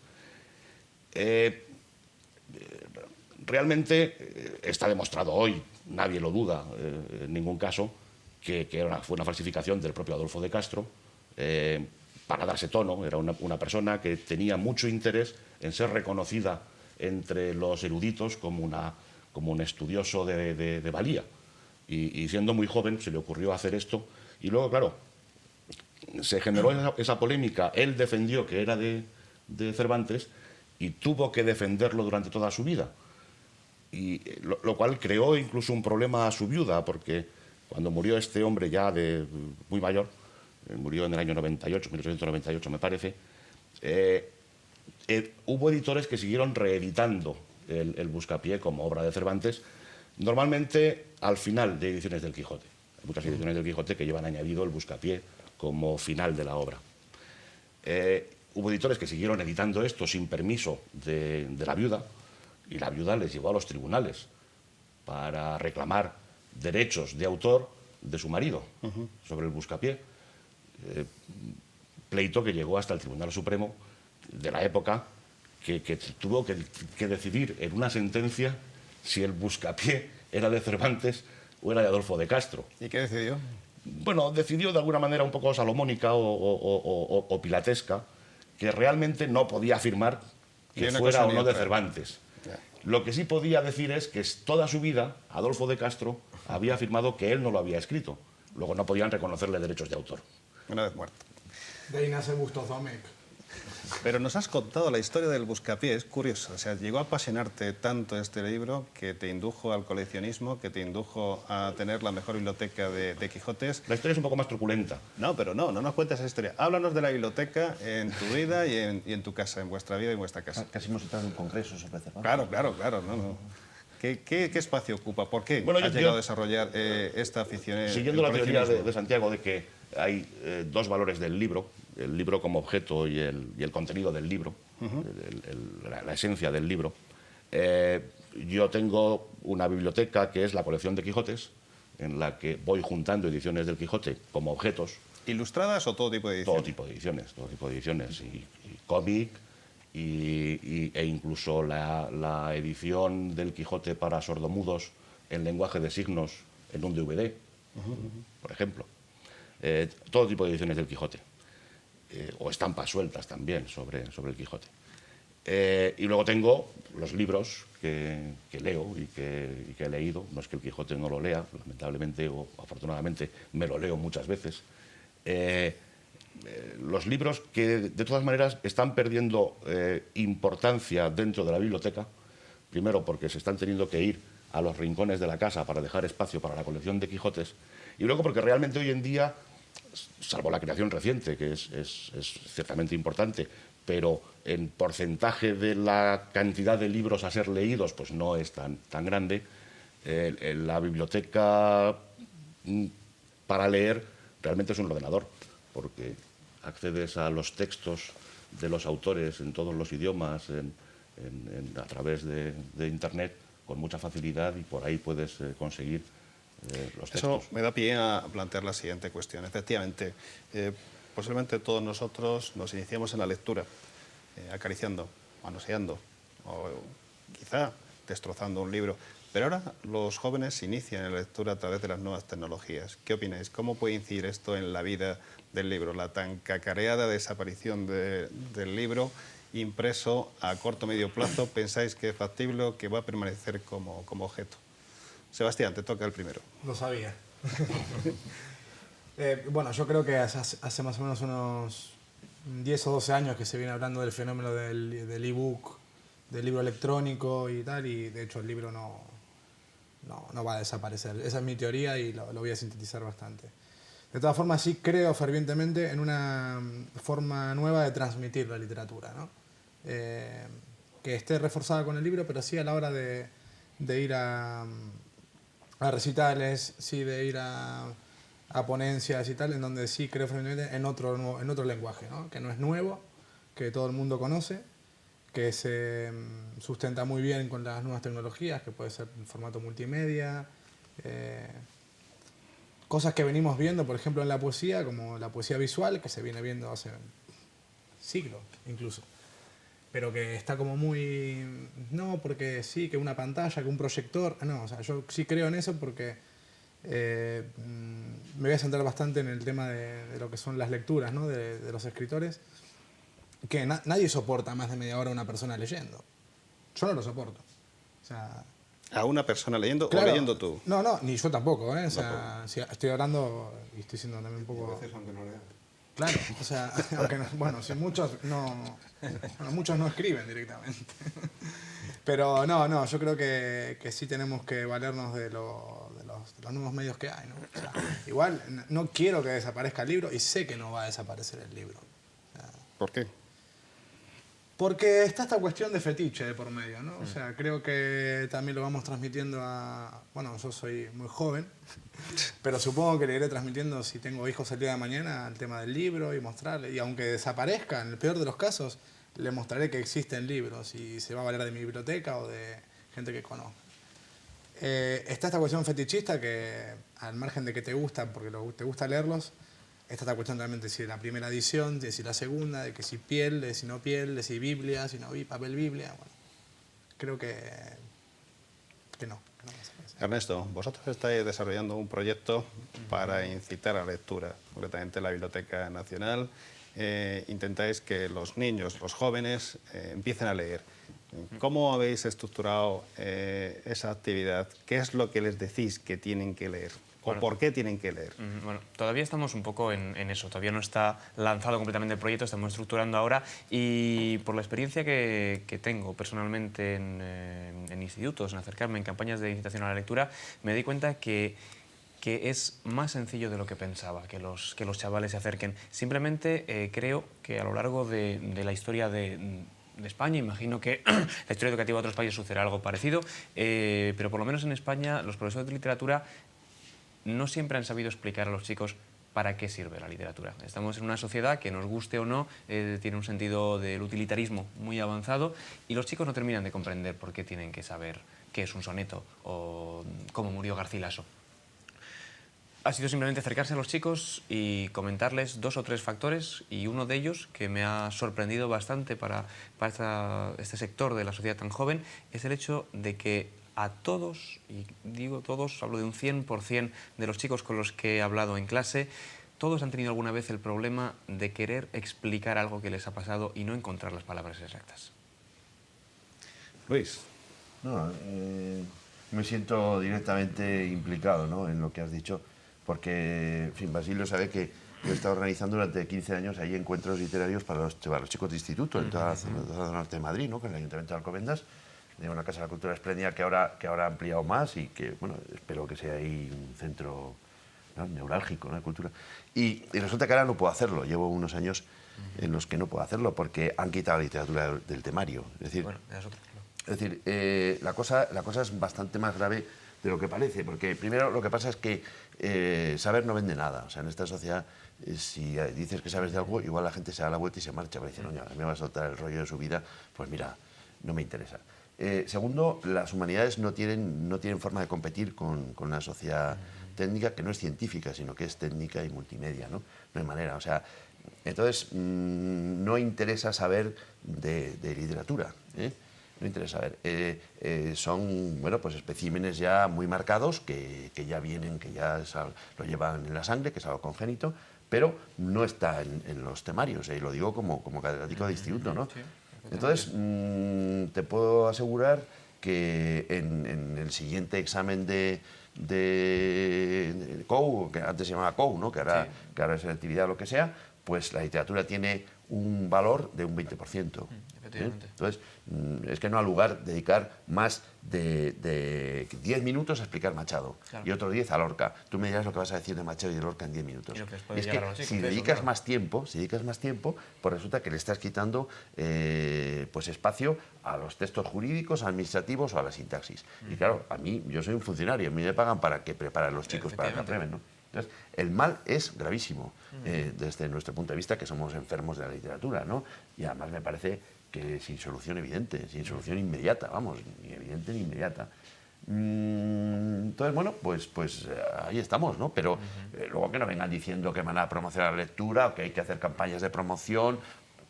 Realmente está demostrado hoy, nadie lo duda en ningún caso, que fue una falsificación del propio Adolfo de Castro, para darse tono. Era una persona que tenía mucho interés en ser reconocida entre los eruditos como un estudioso de valía. Y siendo muy joven se le ocurrió hacer esto. Y luego, claro, se generó esa polémica. Él defendió que era de Cervantes y tuvo que defenderlo durante toda su vida. Y lo cual creó incluso un problema a su viuda, porque cuando murió este hombre ya muy mayor, murió en el año 98, 1898 me parece, hubo editores que siguieron reeditando el Buscapié como obra de Cervantes, normalmente al final de ediciones del Quijote. Hay muchas ediciones del Quijote que llevan añadido el Buscapié como final de la obra. Hubo editores que siguieron editando esto sin permiso de la viuda, y la viuda les llevó a los tribunales para reclamar derechos de autor de su marido sobre el Buscapié. Pleito que llegó hasta el Tribunal Supremo de la época, que tuvo que decidir en una sentencia si el Buscapié era de Cervantes o era de Adolfo de Castro. ¿Y qué decidió? Bueno, decidió de alguna manera un poco salomónica o pilatesca que realmente no podía afirmar que fuera o no de Cervantes. Lo que sí podía decir es que toda su vida Adolfo de Castro había afirmado que él no lo había escrito. Luego no podían reconocerle derechos de autor. Una vez muerto. De ahí nace Bustos Domecq. Pero nos has contado la historia del Buscapié, es curioso. O sea, llegó a apasionarte tanto este libro que te indujo al coleccionismo, que te indujo a tener la mejor biblioteca de Quijotes. La historia es un poco más truculenta. No, pero no nos cuentes esa historia. Háblanos de la biblioteca en tu vida y en tu casa, en vuestra vida y en vuestra casa. Casi hemos entrado en un congreso sobre Cervantes. Claro. No. ¿Qué espacio ocupa? ¿Por qué Bueno, has llegado a desarrollar esta afición? Siguiendo la teoría de Santiago de que hay dos valores del libro, el libro como objeto y el contenido del libro, la esencia del libro. Yo tengo una biblioteca que es la colección de Quijotes, en la que voy juntando ediciones del Quijote como objetos. ¿Ilustradas o todo tipo de ediciones? Todo tipo de ediciones, y cómic, e incluso la edición del Quijote para sordomudos en lenguaje de signos en un DVD, por ejemplo. Todo tipo de ediciones del Quijote. O estampas sueltas también sobre el Quijote. Y luego tengo los libros que leo y que he leído. No es que el Quijote no lo lea, lamentablemente o afortunadamente me lo leo muchas veces. Los libros que de todas maneras están perdiendo importancia dentro de la biblioteca, primero porque se están teniendo que ir a los rincones de la casa para dejar espacio para la colección de Quijotes, y luego porque realmente hoy en día salvo la creación reciente, que es ciertamente importante, pero en porcentaje de la cantidad de libros a ser leídos, pues no es tan grande. La biblioteca para leer realmente es un ordenador, porque accedes a los textos de los autores en todos los idiomas a través de Internet con mucha facilidad y por ahí puedes conseguir los textos. Eso me da pie a plantear la siguiente cuestión. Efectivamente, posiblemente todos nosotros nos iniciamos en la lectura, acariciando, manoseando, o quizá destrozando un libro. Pero ahora los jóvenes se inician en la lectura a través de las nuevas tecnologías. ¿Qué opináis? ¿Cómo puede incidir esto en la vida del libro? La tan cacareada desaparición del libro impreso a corto o medio plazo, ¿pensáis que es factible o que va a permanecer como objeto? Sebastián, te toca el primero. Lo sabía. Bueno, yo creo que hace más o menos unos 10 o 12 años que se viene hablando del fenómeno del ebook, del libro electrónico y tal, y de hecho el libro no va a desaparecer. Esa es mi teoría y lo voy a sintetizar bastante. De todas formas, sí creo fervientemente en una forma nueva de transmitir la literatura, ¿no? Que esté reforzada con el libro, pero sí a la hora de ir a recitales, sí de ir a ponencias y tal, en donde sí creo fervientemente en otro lenguaje, ¿no? Que no es nuevo, que todo el mundo conoce, que se sustenta muy bien con las nuevas tecnologías, que puede ser en formato multimedia, cosas que venimos viendo, por ejemplo, en la poesía, como la poesía visual, que se viene viendo hace siglos incluso, pero que está como muy... No, porque sí, que una pantalla, que un proyector... No, o sea, yo sí creo en eso porque me voy a centrar bastante en el tema de lo que son las lecturas, ¿no? de los escritores, que nadie soporta más de media hora a una persona leyendo. Yo no lo soporto. O sea, ¿A una persona leyendo claro, o leyendo tú? No, ni yo tampoco, ¿eh? O sea, si estoy hablando y estoy siendo también un poco... A veces aunque no leas. Claro, o sea, aunque bueno, si muchos muchos no escriben directamente. Pero no, yo creo que sí tenemos que valernos de los nuevos medios que hay, ¿no? O sea, igual no quiero que desaparezca el libro y sé que no va a desaparecer el libro. O sea, ¿Por qué? porque está esta cuestión de fetiche de por medio, ¿no? O sea, creo que también lo vamos transmitiendo a... Bueno, yo soy muy joven, pero supongo que le iré transmitiendo, si tengo hijos el día de mañana, el tema del libro y mostrarle. Y aunque desaparezca, en el peor de los casos, le mostraré que existen libros y se va a valer de mi biblioteca o de gente que conozco. Está esta cuestión fetichista que, al margen de que te gusta, porque te gusta leerlos, está esta cuestión realmente de si la primera edición, de si la segunda, de que si piel, de si no piel, de si Biblia, si no papel Biblia. Bueno, creo que no. Ernesto, vosotros estáis desarrollando un proyecto para incitar a la lectura, concretamente la Biblioteca Nacional. Intentáis que los niños, los jóvenes, empiecen a leer. ¿Cómo habéis estructurado esa actividad? ¿Qué es lo que les decís que tienen que leer? ¿O por qué tienen que leer? Bueno, todavía estamos un poco en eso, todavía no está lanzado completamente el proyecto, estamos estructurando ahora y por la experiencia que tengo personalmente en institutos, en acercarme en campañas de incitación a la lectura, me di cuenta que es más sencillo de lo que pensaba, que los chavales se acerquen. Simplemente creo que a lo largo de la historia de España, imagino que la historia educativa de otros países sucederá algo parecido, pero por lo menos en España los profesores de literatura no siempre han sabido explicar a los chicos para qué sirve la literatura. Estamos en una sociedad que, nos guste o no, tiene un sentido del utilitarismo muy avanzado y los chicos no terminan de comprender por qué tienen que saber qué es un soneto o cómo murió Garcilaso. Ha sido simplemente acercarse a los chicos y comentarles 2 o 3 factores y uno de ellos, que me ha sorprendido bastante para este sector de la sociedad tan joven, es el hecho de que a todos, y digo todos, hablo de un 100% de los chicos con los que he hablado en clase, todos han tenido alguna vez el problema de querer explicar algo que les ha pasado y no encontrar las palabras exactas. Luis. No, me siento directamente implicado, ¿no?, en lo que has dicho, porque, en fin, Basilio sabe que yo he estado organizando durante 15 años ahí encuentros literarios para los chicos de instituto en toda la zona norte de Madrid, ¿no?, con el Ayuntamiento de Alcobendas, de una Casa de la Cultura espléndida que ahora ha ampliado más y que, bueno, espero que sea ahí un centro ¿no? Neurálgico, ¿no? De cultura. Y resulta que ahora no puedo hacerlo. Llevo unos años en los que no puedo hacerlo porque han quitado la literatura del temario. Es decir, Bueno, es otro. es decir, la cosa es bastante más grave de lo que parece, porque primero lo que pasa es que saber no vende nada. O sea, en esta sociedad, si dices que sabes de algo, igual la gente se da la vuelta y se marcha, porque dice, no, ya, me va a soltar el rollo de su vida, pues mira, no me interesa. Segundo, las humanidades no tienen forma de competir con una sociedad técnica que no es científica, sino que es técnica y multimedia, ¿no? No hay manera, o sea, entonces no interesa saber de literatura, ¿eh? No interesa saber. Son, bueno, pues especímenes ya muy marcados que ya vienen, que ya lo llevan en la sangre, que es algo congénito, pero no está en los temarios, y lo digo como catedrático de instituto, ¿no? Entonces, te puedo asegurar que en el siguiente examen de COU, que antes se llamaba COU, ¿no? que ahora es selectividad o lo que sea, pues la literatura tiene un valor de un 20%. Efectivamente. Entonces, es que no ha lugar dedicar más de 10 minutos a explicar Machado, Claro. y otros 10 a Lorca. Tú me dirás lo que vas a decir de Machado y de Lorca en 10 minutos. Y lo que les puede Es llegar a que los chicos, si eso, dedicas claro. más tiempo, pues resulta que le estás quitando pues espacio a los textos jurídicos, administrativos o a la sintaxis. Y claro, a mí, yo soy un funcionario, a mí me pagan para que preparen los chicos para que aprueben, ¿no? Entonces, el mal es gravísimo desde nuestro punto de vista, que somos enfermos de la literatura, ¿no? Y además me parece que sin solución evidente, sin solución inmediata, vamos, ni evidente ni inmediata. Entonces, bueno, pues ahí estamos, ¿no? Pero luego que no vengan diciendo que van a promocionar la lectura o que hay que hacer campañas de promoción,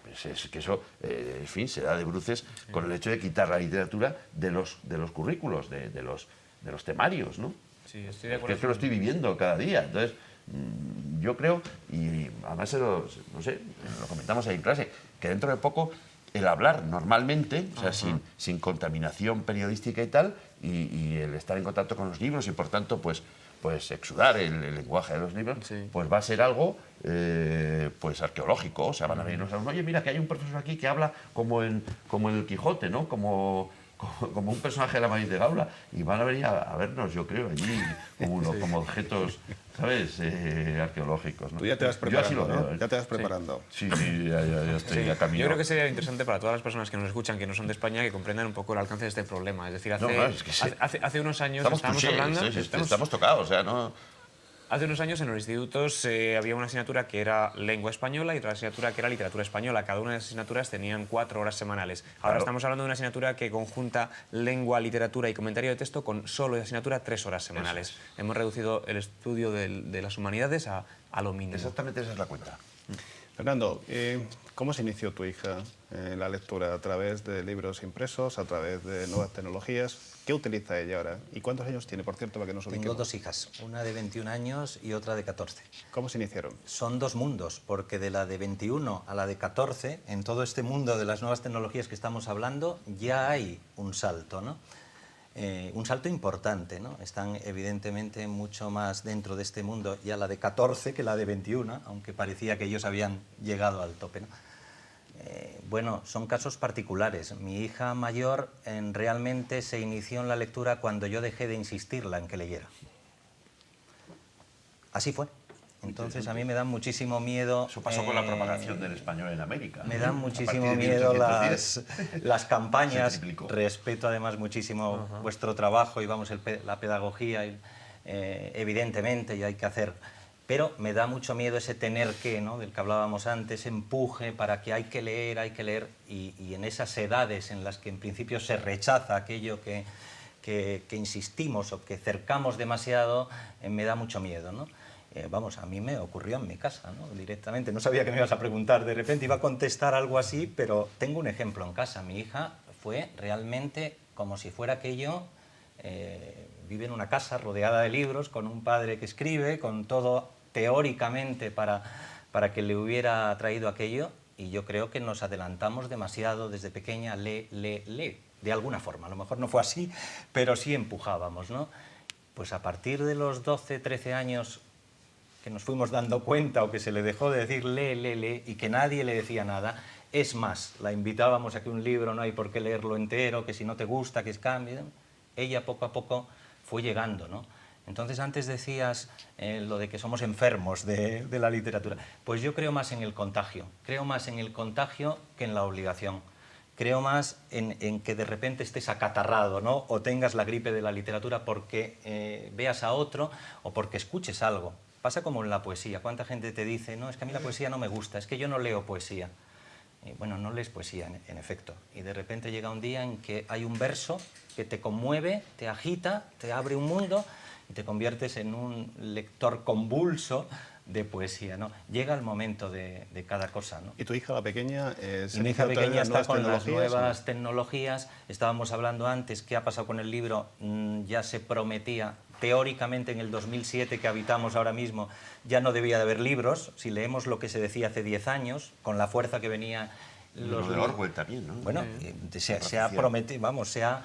pues es que eso, en fin, se da de bruces con el hecho de quitar la literatura de los currículos, de los temarios, ¿no? Sí, estoy de Que acuerdo. es que lo estoy viviendo cada día. Entonces, yo creo, y además no sé, lo comentamos ahí en clase, que dentro de poco el hablar normalmente, o sea, sin contaminación periodística y tal, y el estar en contacto con los libros y por tanto, pues exudar el lenguaje de los libros, pues va a ser algo pues arqueológico. O sea, van a venir los alumnos, oye, mira que hay un profesor aquí que habla como en el Quijote, ¿no? Como un personaje de la Maíz de Gaula, y van a venir a vernos, yo creo, allí como objetos, ¿sabes? Arqueológicos, ¿no? Tú ya te vas Yo así preparando, lo veo, ¿no? ¿eh? Ya te vas preparando. Sí, ya estoy a camino. Yo creo que sería interesante para todas las personas que nos escuchan, que no son de España, que comprendan un poco el alcance de este problema. Es decir, es que sí. hace unos años Estamos estábamos touché, hablando... estamos tocados, o sea, no... Hace unos años en los institutos había una asignatura que era lengua española y otra asignatura que era literatura española. Cada una de las asignaturas tenían 4 horas semanales. Ahora Claro. estamos hablando de una asignatura que conjunta lengua, literatura y comentario de texto con solo de asignatura 3 horas semanales. Hemos reducido el estudio de las humanidades a lo mínimo. Exactamente esa es la cuenta. Fernando, ¿cómo se inició tu hija en la lectura? ¿A través de libros impresos? ¿A través de nuevas tecnologías? ¿Qué utiliza ella ahora? ¿Y cuántos años tiene, por cierto, para que nos ubiquemos? Tengo 2 hijas, una de 21 años y otra de 14. ¿Cómo se iniciaron? Son 2 mundos, porque de la de 21 a la de 14, en todo este mundo de las nuevas tecnologías que estamos hablando, ya hay un salto, ¿no? Un salto importante, ¿no? Están evidentemente mucho más dentro de este mundo ya la de 14 que la de 21, aunque parecía que ellos habían llegado al tope, ¿no? Bueno, son casos particulares. Mi hija mayor realmente se inició en la lectura cuando yo dejé de insistirla en que leyera. Así fue. Entonces a mí me da muchísimo miedo... Eso pasó con la propagación del español en América. Me dan A muchísimo partir de miedo 1810. las Se campañas. triplicó. Respeto además muchísimo vuestro trabajo y vamos, la pedagogía, evidentemente, y hay que hacer. Pero me da mucho miedo ese tener que, ¿no? Del que hablábamos antes, empuje para que hay que leer, y en esas edades en las que en principio se rechaza aquello que insistimos o que cercamos demasiado, me da mucho miedo, ¿no? Vamos, a mí me ocurrió en mi casa, ¿no? Directamente. No sabía que me ibas a preguntar, de repente iba a contestar algo así, pero tengo un ejemplo en casa. Mi hija fue realmente como si fuera aquello... vive en una casa rodeada de libros, con un padre que escribe, con todo teóricamente para que le hubiera traído aquello, y yo creo que nos adelantamos demasiado desde pequeña, lee, de alguna forma. A lo mejor no fue así, pero sí empujábamos, ¿no? Pues a partir de los 12, 13 años que nos fuimos dando cuenta, o que se le dejó de decir lee, y que nadie le decía nada. Es más, la invitábamos a que un libro no hay por qué leerlo entero, que si no te gusta, que es cambio. Ella poco a poco fue llegando, ¿no? Entonces antes decías lo de que somos enfermos de la literatura. Pues yo creo más en el contagio que en la obligación. Creo más en que de repente estés acatarrado, ¿no? O tengas la gripe de la literatura porque veas a otro o porque escuches algo. Pasa como en la poesía. ¿Cuánta gente te dice, no, es que a mí la poesía no me gusta, es que yo no leo poesía? Bueno, no lees poesía, en efecto. Y de repente llega un día en que hay un verso que te conmueve, te agita, te abre un mundo y te conviertes en un lector convulso de poesía, ¿no? Llega el momento de cada cosa, ¿no? ¿Y tu hija, la pequeña, Y mi hija pequeña está con las tecnologías, nuevas tecnologías. Estábamos hablando antes, ¿qué ha pasado con el libro? Ya se prometía, teóricamente en el 2007 que habitamos ahora mismo, ya no debía de haber libros. Si leemos lo que se decía hace 10 años, con la fuerza que venía... Lo de Orwell también, ¿no? Bueno, se ha prometido, vamos, se ha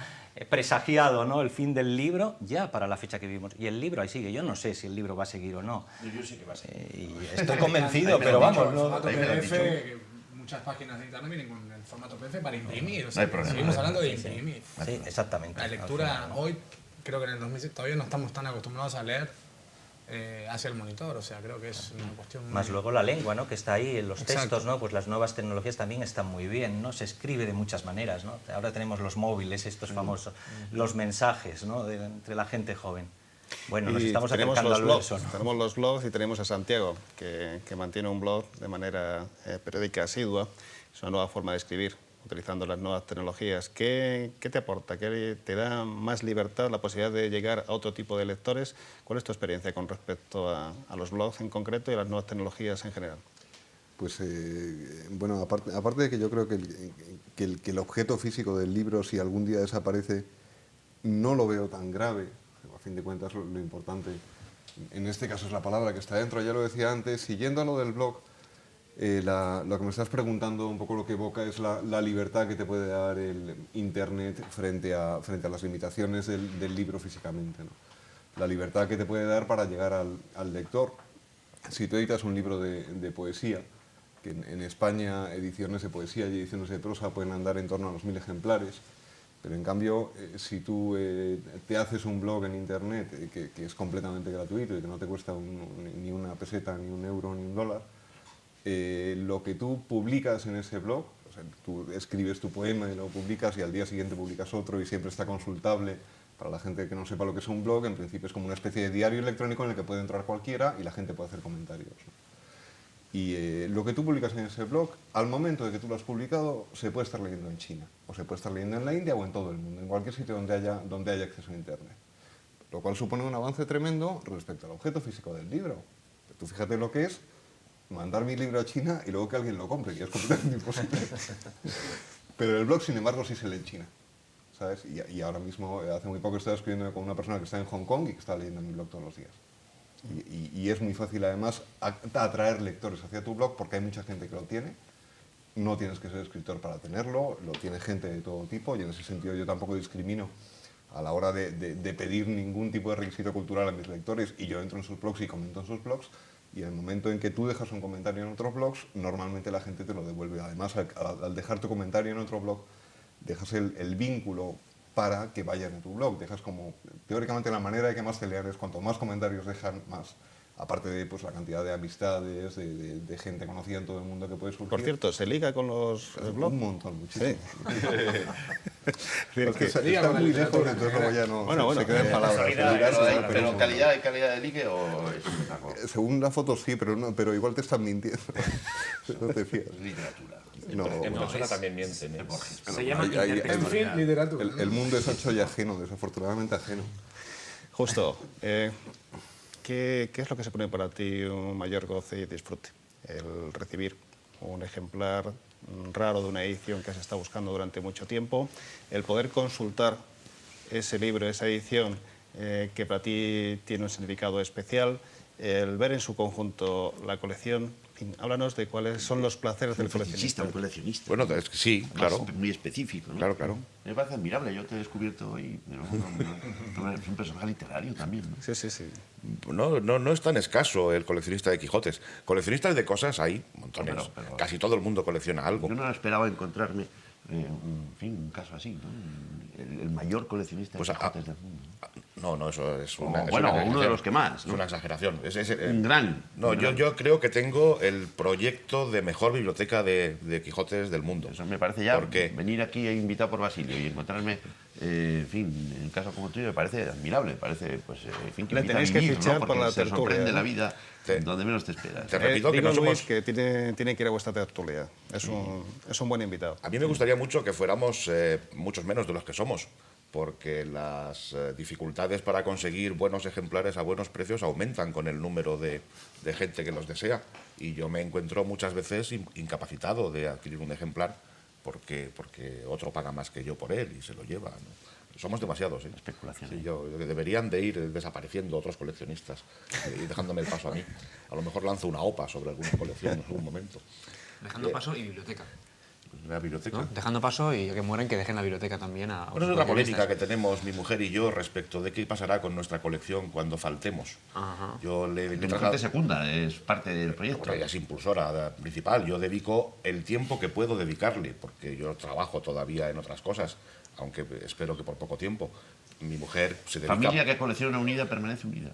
presagiado, ¿no?, el fin del libro ya para la fecha que vivimos. Y el libro ahí sigue. Yo no sé si el libro va a seguir o no. Yo sé que va a seguir. Y estoy convencido, pero vamos, El no... formato PDF, que muchas páginas de internet vienen con el formato PDF para imprimir. O sea, No hay problema. seguimos hablando de imprimir. Sí, exactamente. La Al lectura final, ¿no? hoy, creo que en el 2007 todavía no estamos tan acostumbrados a leer hacia el monitor. O sea, creo que es una cuestión... Más luego la lengua, ¿no?, que está ahí en los Exacto. textos, ¿no? Pues las nuevas tecnologías también están muy bien, ¿no? Se escribe de muchas maneras, ¿no? Ahora tenemos los móviles, estos famosos, los mensajes, ¿no?, entre la gente joven. Bueno, nos Y estamos tenemos acercando los al blogs, verso, ¿no? tenemos los blogs y tenemos a Santiago, que mantiene un blog de manera periódica asidua. Es una nueva forma de escribir, utilizando las nuevas tecnologías. ¿Qué te aporta? ¿Qué te da más libertad, la posibilidad de llegar a otro tipo de lectores? ¿Cuál es tu experiencia con respecto a los blogs en concreto y a las nuevas tecnologías en general? Pues bueno, aparte de que yo creo que el objeto físico del libro, si algún día desaparece, no lo veo tan grave. A fin de cuentas, lo importante en este caso es la palabra que está dentro. Ya lo decía antes, siguiendo a lo del blog, lo que me estás preguntando, un poco lo que evoca es la libertad que te puede dar el Internet frente a las limitaciones del libro físicamente, ¿no? La libertad que te puede dar para llegar al lector. Si tú editas un libro de poesía, que en España ediciones de poesía y ediciones de prosa pueden andar en torno a los 1000 ejemplares, pero en cambio, si tú te haces un blog en Internet que es completamente gratuito y que no te cuesta ni una peseta, ni un euro, ni un dólar, lo que tú publicas en ese blog, o sea, tú escribes tu poema y lo publicas y al día siguiente publicas otro y siempre está consultable. Para la gente que no sepa lo que es un blog, en principio es como una especie de diario electrónico en el que puede entrar cualquiera y la gente puede hacer comentarios, ¿no? Y lo que tú publicas en ese blog, al momento de que tú lo has publicado, se puede estar leyendo en China, o se puede estar leyendo en la India o en todo el mundo, en cualquier sitio donde haya acceso a Internet. Lo cual supone un avance tremendo respecto al objeto físico del libro. Tú fíjate lo que es mandar mi libro a China y luego que alguien lo compre, que es completamente imposible. Pero el blog, sin embargo, sí se lee en China, ¿sabes? Y ahora mismo, hace muy poco estaba escribiendo con una persona que está en Hong Kong y que está leyendo mi blog todos los días. Y es muy fácil, además, atraer lectores hacia tu blog porque hay mucha gente que lo tiene. No tienes que ser escritor para tenerlo, lo tiene gente de todo tipo y en ese sentido yo tampoco discrimino a la hora de pedir ningún tipo de requisito cultural a mis lectores, y yo entro en sus blogs y comento en sus blogs, y en el momento en que tú dejas un comentario en otros blogs, normalmente la gente te lo devuelve. Además, al dejar tu comentario en otro blog, dejas el vínculo para que vayan a tu blog. Dejas como, teóricamente, la manera de que más te lean es cuanto más comentarios dejan, más, aparte de pues, la cantidad de amistades, de gente conocida en todo el mundo que puede surgir. Por cierto, ¿se liga con los blogs? Un montón, muchísimo. Sí. Es que Se liga está con la muy lejos, literatura, entonces luego ya no Bueno, se queda en palabras. Pero calidad de ligue o es un taco. Según la foto sí, pero igual te están mintiendo. No te fías. Literatura. No, En persona también mienten. Se llama Hay- En fin, literatura. el mundo es ancho y ajeno, desafortunadamente ajeno. Justo, ¿qué es lo que se pone para ti un mayor goce y disfrute? El recibir un ejemplar raro de una edición que has estado buscando durante mucho tiempo, el poder consultar ese libro, esa edición que para ti tiene un significado especial, el ver en su conjunto la colección. En fin, háblanos de cuáles son los placeres del coleccionista. Un coleccionista. Bueno, es que sí, claro. Muy específico, ¿no? Claro, claro. Me parece admirable, yo te he descubierto hoy, pero es un personaje literario también, ¿no? Sí, sí, sí. No es tan escaso el coleccionista de Quijotes. Coleccionistas de cosas hay montones. Pero- Casi todo el mundo colecciona algo. Yo no esperaba encontrarme, en fin, un caso así, ¿no? El mayor coleccionista de Pues Quijotes del mundo. No, eso es O, una. Es bueno, una uno de exageración. los que más, Es ¿no? una exageración. Un gran. No, yo creo que tengo el proyecto de mejor biblioteca de Quijotes del mundo. Eso me parece ya, Porque venir aquí invitado por Basilio y encontrarme, en fin, en un caso como tuyo, me parece admirable, me parece, pues, en fin, que Le invita a tenéis que vivir, ¿no? fichar Porque para la se tertulia, sorprende ¿no? la vida Sí. donde menos te esperas. Te repito que digo, no Luis, somos. que tiene que ir a vuestra tertulia. Es un buen invitado. A mí me gustaría mucho que fuéramos muchos menos de los que somos, porque las dificultades para conseguir buenos ejemplares a buenos precios aumentan con el número de gente que los desea. Y yo me encuentro muchas veces incapacitado de adquirir un ejemplar porque otro paga más que yo por él y se lo lleva, ¿no? Somos demasiados, ¿eh? Especulación, Sí, ¿eh? deberían de ir desapareciendo otros coleccionistas y dejándome el paso a mí. A lo mejor lanzo una OPA sobre alguna colección en algún momento. Dejando paso y biblioteca. La biblioteca. ¿No? Dejando paso y que mueren, que dejen la biblioteca también a Bueno, es otros otra coleccionistas. polémica que tenemos mi mujer y yo respecto de qué pasará con nuestra colección cuando faltemos. Ajá. Yo le Tu mujer te secunda, es parte del proyecto. Porque ella es impulsora principal. Yo dedico el tiempo que puedo dedicarle, porque yo trabajo todavía en otras cosas, aunque espero que por poco tiempo. Mi mujer se dedica... Familia que colecciona unida permanece unida.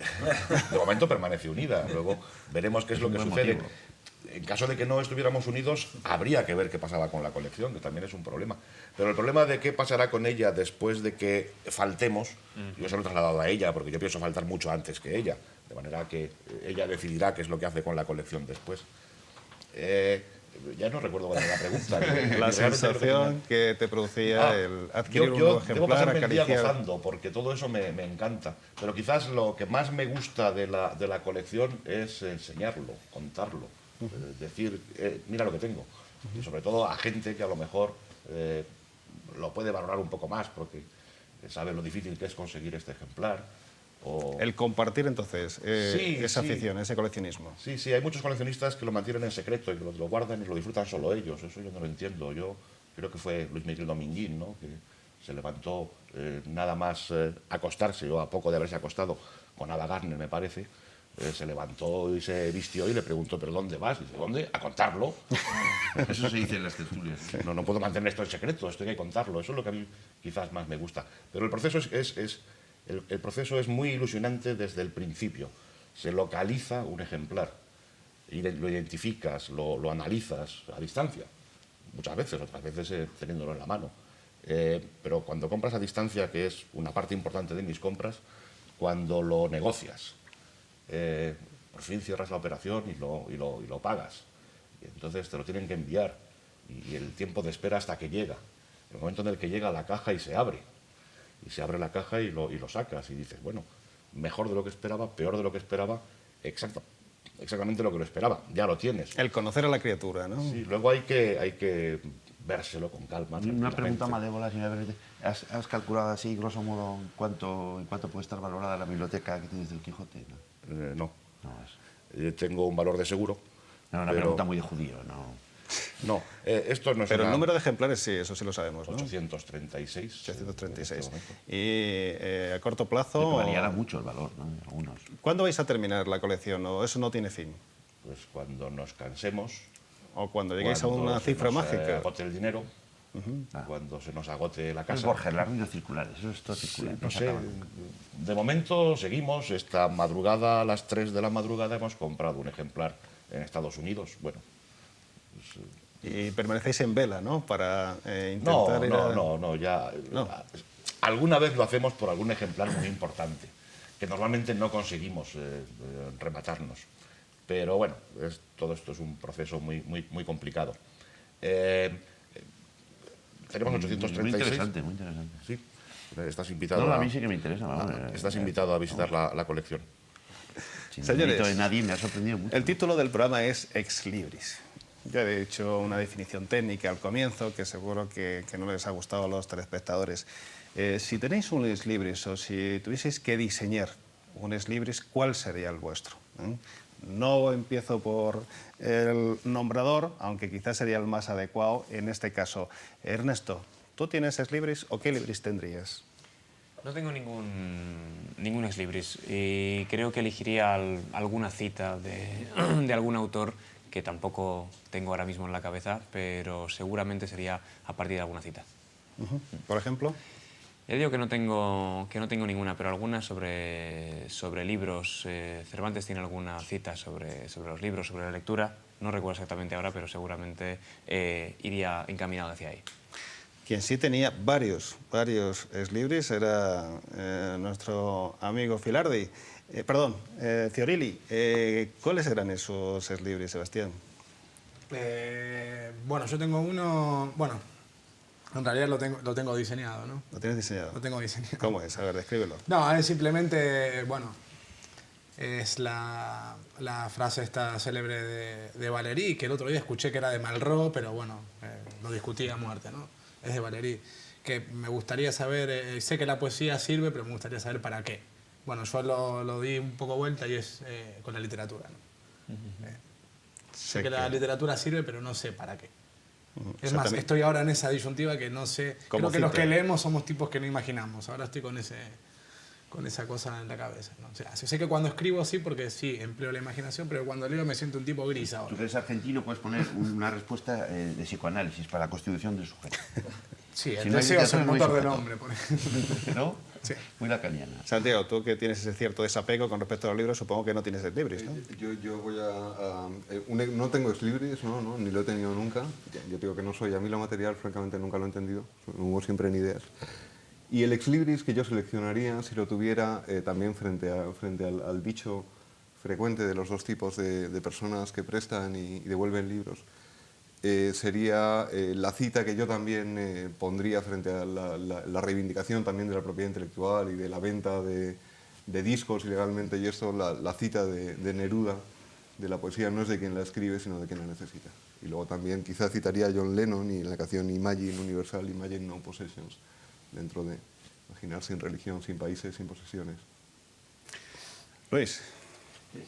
De momento permanece unida. Luego veremos qué es lo un que buen sucede. motivo. En caso de que no estuviéramos unidos, habría que ver qué pasaba con la colección, que también es un problema. Pero el problema de qué pasará con ella después de que faltemos, yo se lo he trasladado a ella, porque yo pienso faltar mucho antes que ella. De manera que ella decidirá qué es lo que hace con la colección después. Ya no recuerdo cuál era la pregunta. La Realmente creo que sensación que te producía el adquirir un nuevo yo debo ejemplar, pasarme el día acariciar. gozando, porque todo eso me encanta. Pero quizás lo que más me gusta de la colección es enseñarlo, contarlo. Decir, mira lo que tengo. Y sobre todo a gente que a lo mejor lo puede valorar un poco más, porque sabe lo difícil que es conseguir este ejemplar. O... El compartir entonces esa sí. afición, ese coleccionismo. Sí, hay muchos coleccionistas que lo mantienen en secreto y que lo guardan y lo disfrutan solo ellos. Eso yo no lo entiendo. Yo creo que fue Luis Miguel Dominguín, ¿no? Que se levantó nada más acostarse, o a poco de haberse acostado, con Ava Gardner, me parece. Se levantó y se vistió y le preguntó, ¿pero dónde vas? Y dice, ¿dónde? A contarlo. Eso se dice en las tertulias. No puedo mantener esto en secreto, esto hay que contarlo. Eso es lo que a mí quizás más me gusta. Pero el proceso el proceso es muy ilusionante desde el principio. Se localiza un ejemplar, y lo identificas, lo analizas a distancia, muchas veces, otras veces teniéndolo en la mano. Pero cuando compras a distancia, que es una parte importante de mis compras, cuando lo negocias, por fin cierras la operación y lo pagas. Y entonces te lo tienen que enviar y el tiempo de espera hasta que llega. El momento en el que llega a la caja y se abre. Y se abre la caja y lo sacas y dices, bueno, mejor de lo que esperaba, peor de lo que esperaba, exactamente lo que lo esperaba, ya lo tienes. El conocer a la criatura, ¿no? Sí, luego hay que vérselo con calma. Una pregunta tranquilamente. malévola, si me permite. ¿Has calculado así, grosso modo, en cuánto puede estar valorada la biblioteca que tienes del Quijote? No, No, no es tengo un valor de seguro. una pero- pregunta muy de judío, ¿no? No, esto no es Pero el una- número de ejemplares sí, eso sí lo sabemos, ¿no? 836. 836. en este momento. Y a corto Que plazo, variará mucho el valor, ¿no? Algunos. ¿cuándo vais a terminar la colección? ¿O eso no tiene fin? Pues cuando nos cansemos, ¿O cuando lleguéis a cuando una se cifra nos, mágica? agote el dinero, cuando se nos agote la Es casa. Borges, las ruinas circulares, eso es todo circular. No se sé, acaba nunca. de momento seguimos. Esta madrugada, a las 3 de la madrugada, hemos comprado un ejemplar en Estados Unidos. Bueno, Y permanecéis en vela, ¿no? Para no, intentar ir a... no, ya. No. Alguna vez lo hacemos por algún ejemplar muy importante, que normalmente no conseguimos rematarnos. Pero bueno, todo esto es un proceso muy complicado. Tenemos 836. Muy interesante, muy interesante. Sí, estás invitado. No, a mí sí que me interesa. vamos, Estás invitado a visitar la colección. Sin Señores, mérito de nadie, me ha sorprendido mucho. El título del programa es Ex Libris. Ya he hecho una definición técnica al comienzo, que seguro que no les ha gustado a los telespectadores. Si tenéis un ex libris o si tuvieseis que diseñar un ex libris, ¿cuál sería el vuestro? No empiezo por el nombrador, aunque quizás sería el más adecuado en este caso. Ernesto, ¿tú tienes ex libris o qué libris tendrías? No tengo ningún ex libris y creo que elegiría alguna cita de algún autor que tampoco tengo ahora mismo en la cabeza, pero seguramente sería a partir de alguna cita. Por ejemplo, Ya digo que no tengo ninguna, pero alguna sobre libros. Cervantes tiene alguna cita sobre los libros, sobre la lectura. No recuerdo exactamente ahora, pero seguramente iría encaminado hacia ahí. Quien sí tenía varios exlibris era nuestro amigo Filardi. Fiorilli. ¿Cuáles eran esos exlibris, Sebastián? Bueno, yo tengo uno... Bueno, en realidad lo tengo diseñado, ¿no? ¿Lo tienes diseñado? Lo tengo diseñado. ¿Cómo es? A ver, descríbelo. No, es simplemente, bueno, es la frase esta célebre de Valéry, que el otro día escuché que era de Malraux, pero bueno, lo discutí a muerte, ¿no? Es de Valéry. Que me gustaría saber, sé que la poesía sirve, pero me gustaría saber para qué. Bueno, yo lo di un poco vuelta y es con la literatura, ¿no? Sé que la literatura sirve, pero no sé para qué. Es más, estoy ahora en esa disyuntiva que no sé. Creo que los que leemos somos tipos que no imaginamos. Ahora estoy con esa cosa en la cabeza, ¿no? O sea, sé que cuando escribo sí, porque sí, empleo la imaginación, pero cuando leo me siento un tipo gris ahora. Tú que eres argentino puedes poner una respuesta de psicoanálisis para la constitución del sujeto. Sí, Si el no hay deseo es el literatura, no hay motor del sujeto. hombre, por ejemplo. ¿No? Sí. Muy lacaniana. Santiago, tú que tienes ese cierto desapego con respecto a los libros, supongo que no tienes exlibris, ¿no? Yo voy no tengo exlibris, no, ni lo he tenido nunca. Yo digo que no soy. A mí lo material, francamente, nunca lo he entendido. Me muevo siempre en ideas. Y el exlibris que yo seleccionaría, si lo tuviera, también frente al bicho frecuente de los dos tipos de personas que prestan y devuelven libros, sería la cita que yo también pondría frente a la reivindicación también de la propiedad intelectual y de la venta de discos ilegalmente, y esto, la cita de Neruda, de la poesía no es de quien la escribe, sino de quien la necesita. Y luego también quizá citaría a John Lennon y la canción Imagine Universal, Imagine No Possessions, dentro de imaginar sin religión, sin países, sin posesiones. Luis.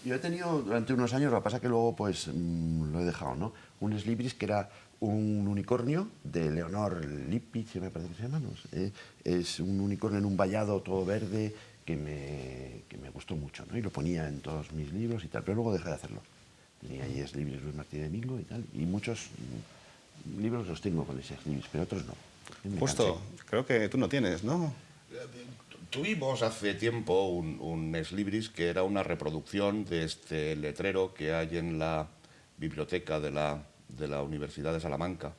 Yo he tenido durante unos años, lo que pasa que luego pues lo he dejado, ¿no? Un exlibris que era un unicornio de Leonor Lippisch, me parece que se llama, ¿no? Es un unicornio en un vallado todo verde que me gustó mucho, ¿no? Y lo ponía en todos mis libros y tal, pero luego dejé de hacerlo. Tenía ahí exlibris Luis Martí de Mingo y tal, y muchos libros los tengo con ese exlibris, pero otros no. Justo, creo que tú no tienes, ¿no? Tuvimos hace tiempo un exlibris que era una reproducción de este letrero que hay en la biblioteca de la Universidad de Salamanca,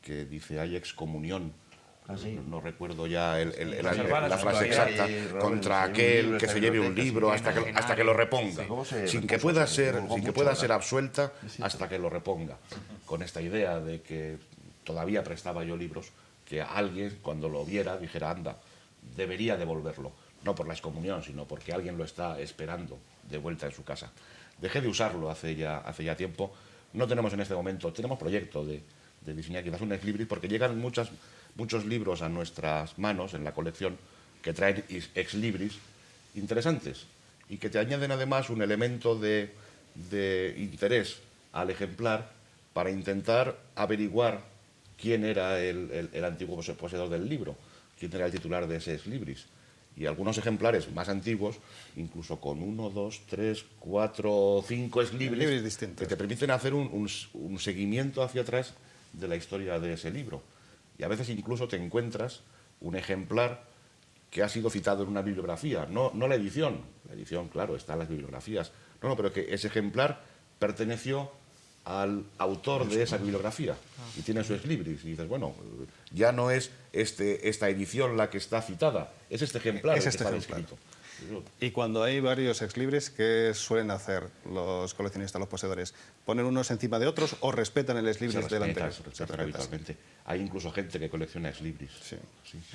que dice hay excomunión. ¿Ah, sí? No recuerdo ya la frase exacta, contra aquel que se lleve un libro hasta que lo reponga, sin que pueda ser absuelta hasta que lo reponga, con esta idea de que todavía prestaba yo libros, que alguien cuando lo viera dijera, anda, debería devolverlo, no por la excomunión, sino porque alguien lo está esperando de vuelta en su casa. Dejé de usarlo hace ya tiempo. No tenemos en este momento, tenemos proyecto de diseñar quizás un exlibris, porque llegan muchos libros a nuestras manos en la colección que traen exlibris interesantes y que te añaden además un elemento de interés al ejemplar para intentar averiguar quién era el antiguo poseedor del libro, quién era el titular de ese exlibris. Y algunos ejemplares más antiguos, incluso con 1, 2, 3, 4, 5 exlibris distintos, que te permiten hacer un seguimiento hacia atrás de la historia de ese libro. Y a veces incluso te encuentras un ejemplar que ha sido citado en una bibliografía, no la edición. La edición, claro, está en las bibliografías. No, pero que ese ejemplar perteneció al autor de esa bibliografía y tiene su exlibris. Y dices, bueno, ya no es esta edición la que está citada, es este ejemplar el que está escrito. Y cuando hay varios exlibris, ¿qué suelen hacer los coleccionistas, los poseedores? ¿Ponen unos encima de otros o respetan el exlibris del anterior? Se respeta habitualmente. Hay incluso gente que colecciona exlibris. Sí.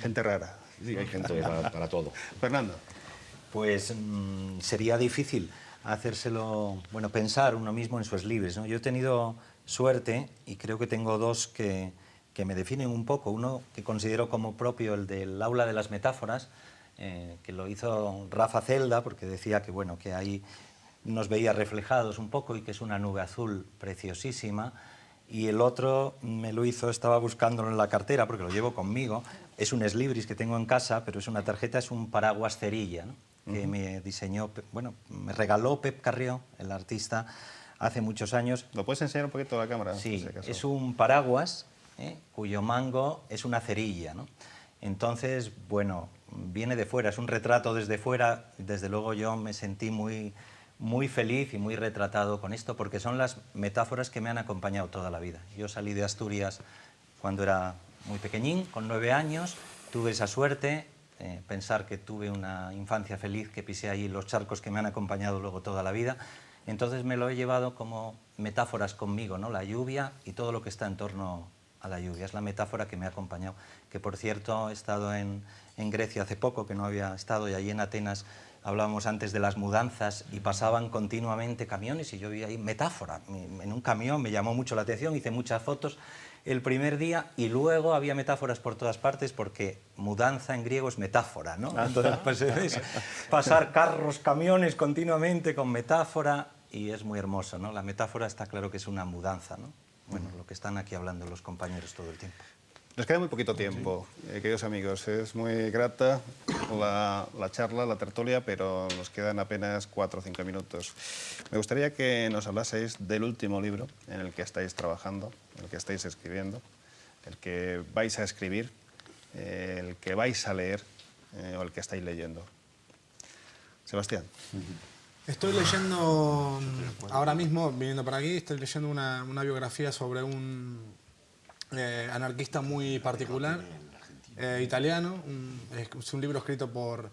Gente rara. Sí, hay gente para todo. Fernando. Pues sería difícil pensar uno mismo en sus exlibris, ¿no? Yo he tenido suerte y creo que tengo dos que me definen un poco. Uno que considero como propio, el del Aula de las Metáforas, que lo hizo Rafa Celda, porque decía que ahí nos veía reflejados un poco y que es una nube azul preciosísima. Y el otro me lo hizo, estaba buscándolo en la cartera porque lo llevo conmigo, es un exlibris que tengo en casa, pero es una tarjeta, es un paraguas cerilla, ¿no? Que me diseñó, me regaló Pep Carrió, el artista, hace muchos años. ¿Lo puedes enseñar un poquito a la cámara? Sí, es un paraguas cuyo mango es una cerilla, ¿no? Entonces, bueno, viene de fuera, es un retrato desde fuera. Desde luego yo me sentí muy feliz y muy retratado con esto, porque son las metáforas que me han acompañado toda la vida. Yo salí de Asturias cuando era muy pequeñín, con 9 años, tuve esa suerte, pensar que tuve una infancia feliz, que pisé ahí los charcos que me han acompañado luego toda la vida. Entonces me lo he llevado como metáforas conmigo, ¿no? La lluvia y todo lo que está en torno a la lluvia. Es la metáfora que me ha acompañado. Que, por cierto, he estado en Grecia hace poco, que no había estado, y allí en Atenas hablábamos antes de las mudanzas y pasaban continuamente camiones y yo vi ahí metáfora. En un camión me llamó mucho la atención, hice muchas fotos el primer día y luego había metáforas por todas partes porque mudanza en griego es metáfora, ¿no? Entonces, pues es pasar carros, camiones continuamente con metáfora y es muy hermoso, ¿no? La metáfora está claro que es una mudanza, ¿no? Bueno, lo que están aquí hablando los compañeros todo el tiempo. Nos queda muy poquito tiempo, queridos amigos. Es muy grata la charla, la tertulia, pero nos quedan apenas 4 o 5 minutos. Me gustaría que nos hablaseis del último libro en el que estáis trabajando, en el que estáis escribiendo, el que vais a escribir, el que vais a leer o el que estáis leyendo. Sebastián. Estoy leyendo, ahora mismo, viniendo por aquí, estoy leyendo una biografía sobre un anarquista muy particular, italiano. Es un libro escrito por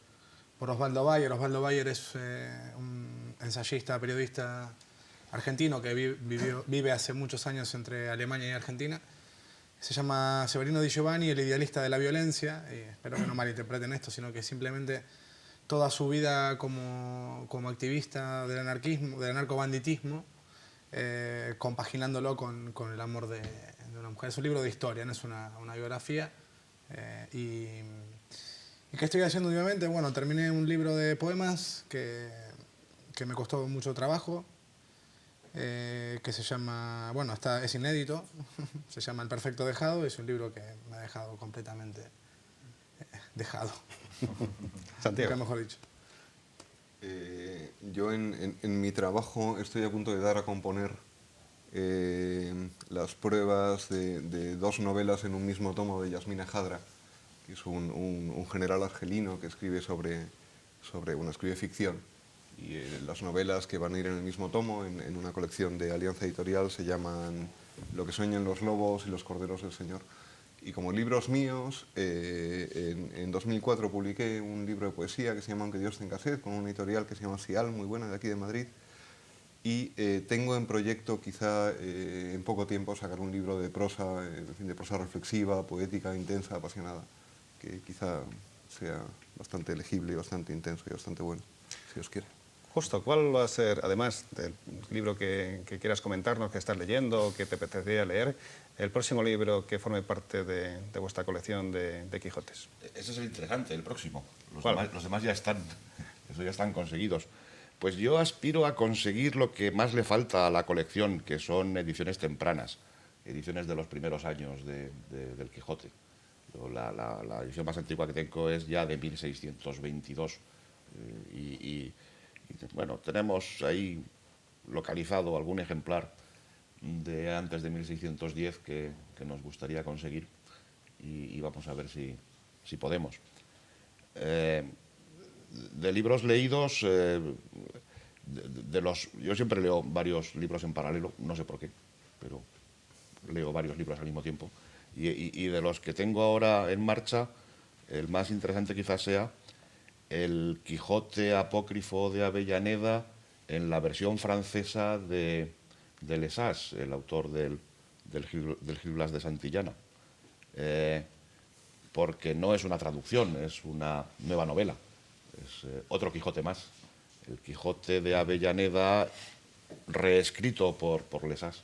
Osvaldo Bayer. Osvaldo Bayer es un ensayista, periodista argentino que vive hace muchos años entre Alemania y Argentina. Se llama Severino Di Giovanni, el idealista de la violencia. Y espero que no malinterpreten esto, sino que simplemente toda su vida como activista del anarquismo, del anarcobanditismo, compaginándolo con el amor de una mujer. Es un libro de historia, no es una biografía. ¿Y qué estoy haciendo últimamente? Bueno, terminé un libro de poemas que me costó mucho trabajo, que se llama, bueno, es inédito, se llama El perfecto dejado, es un libro que me ha dejado completamente dejado. Santiago. Nunca mejor dicho. Yo en mi trabajo estoy a punto de dar a componer las pruebas de 2 novelas en un mismo tomo de Yasmina Jadra, que es un general argelino que escribe escribe ficción. Y las novelas que van a ir en el mismo tomo, en una colección de Alianza Editorial, se llaman Lo que sueñan los lobos y los corderos del Señor. Y como libros míos, en 2004 publiqué un libro de poesía que se llama Aunque Dios tenga sed, con una editorial que se llama Sial, muy buena, de aquí de Madrid. Y tengo en proyecto, quizá en poco tiempo, sacar un libro de prosa, de prosa reflexiva, poética, intensa, apasionada, que quizá sea bastante legible y bastante intenso y bastante bueno, si os quiere. Justo, ¿cuál va a ser, además del libro que quieras comentarnos, que estás leyendo o que te apetecería leer, el próximo libro que forme parte de vuestra colección de Quijotes? Ese es el interesante, el próximo. ¿Cuál? Los demás ya están conseguidos. Pues yo aspiro a conseguir lo que más le falta a la colección, que son ediciones tempranas, ediciones de los primeros años del Quijote. La edición más antigua que tengo es ya de 1622 bueno, tenemos ahí localizado algún ejemplar de antes de 1610 que nos gustaría conseguir y vamos a ver si podemos. De libros leídos, yo siempre leo varios libros en paralelo, no sé por qué, pero leo varios libros al mismo tiempo. Y de los que tengo ahora en marcha, el más interesante quizás sea el Quijote apócrifo de Avellaneda en la versión francesa de Lesage, el autor del Gil Blas de Santillana. Porque no es una traducción, es una nueva novela. Es otro Quijote más. El Quijote de Avellaneda reescrito por Lesage.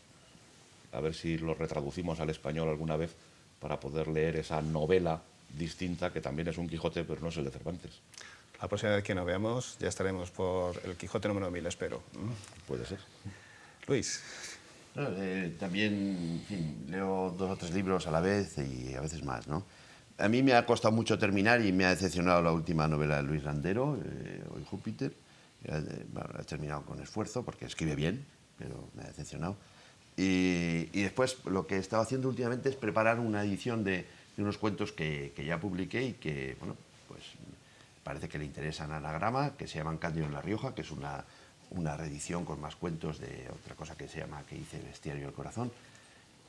A ver si lo retraducimos al español alguna vez para poder leer esa novela distinta, que también es un Quijote, pero no es el de Cervantes. La próxima vez que nos veamos ya estaremos por el Quijote número 1000, espero. Puede ser. Luis. También, en fin, leo 2 o 3 libros a la vez y a veces más, ¿no? A mí me ha costado mucho terminar y me ha decepcionado la última novela de Luis Landero, Hoy Júpiter. Bueno, la he terminado con esfuerzo porque escribe bien, pero me ha decepcionado. Y después lo que he estado haciendo últimamente es preparar una edición de de unos cuentos que ya publiqué y que, bueno, pues parece que le interesan a Anagrama, que se llaman Cándido en La Rioja, que es una reedición con más cuentos de otra cosa que se llama, que dice Bestiario del Corazón.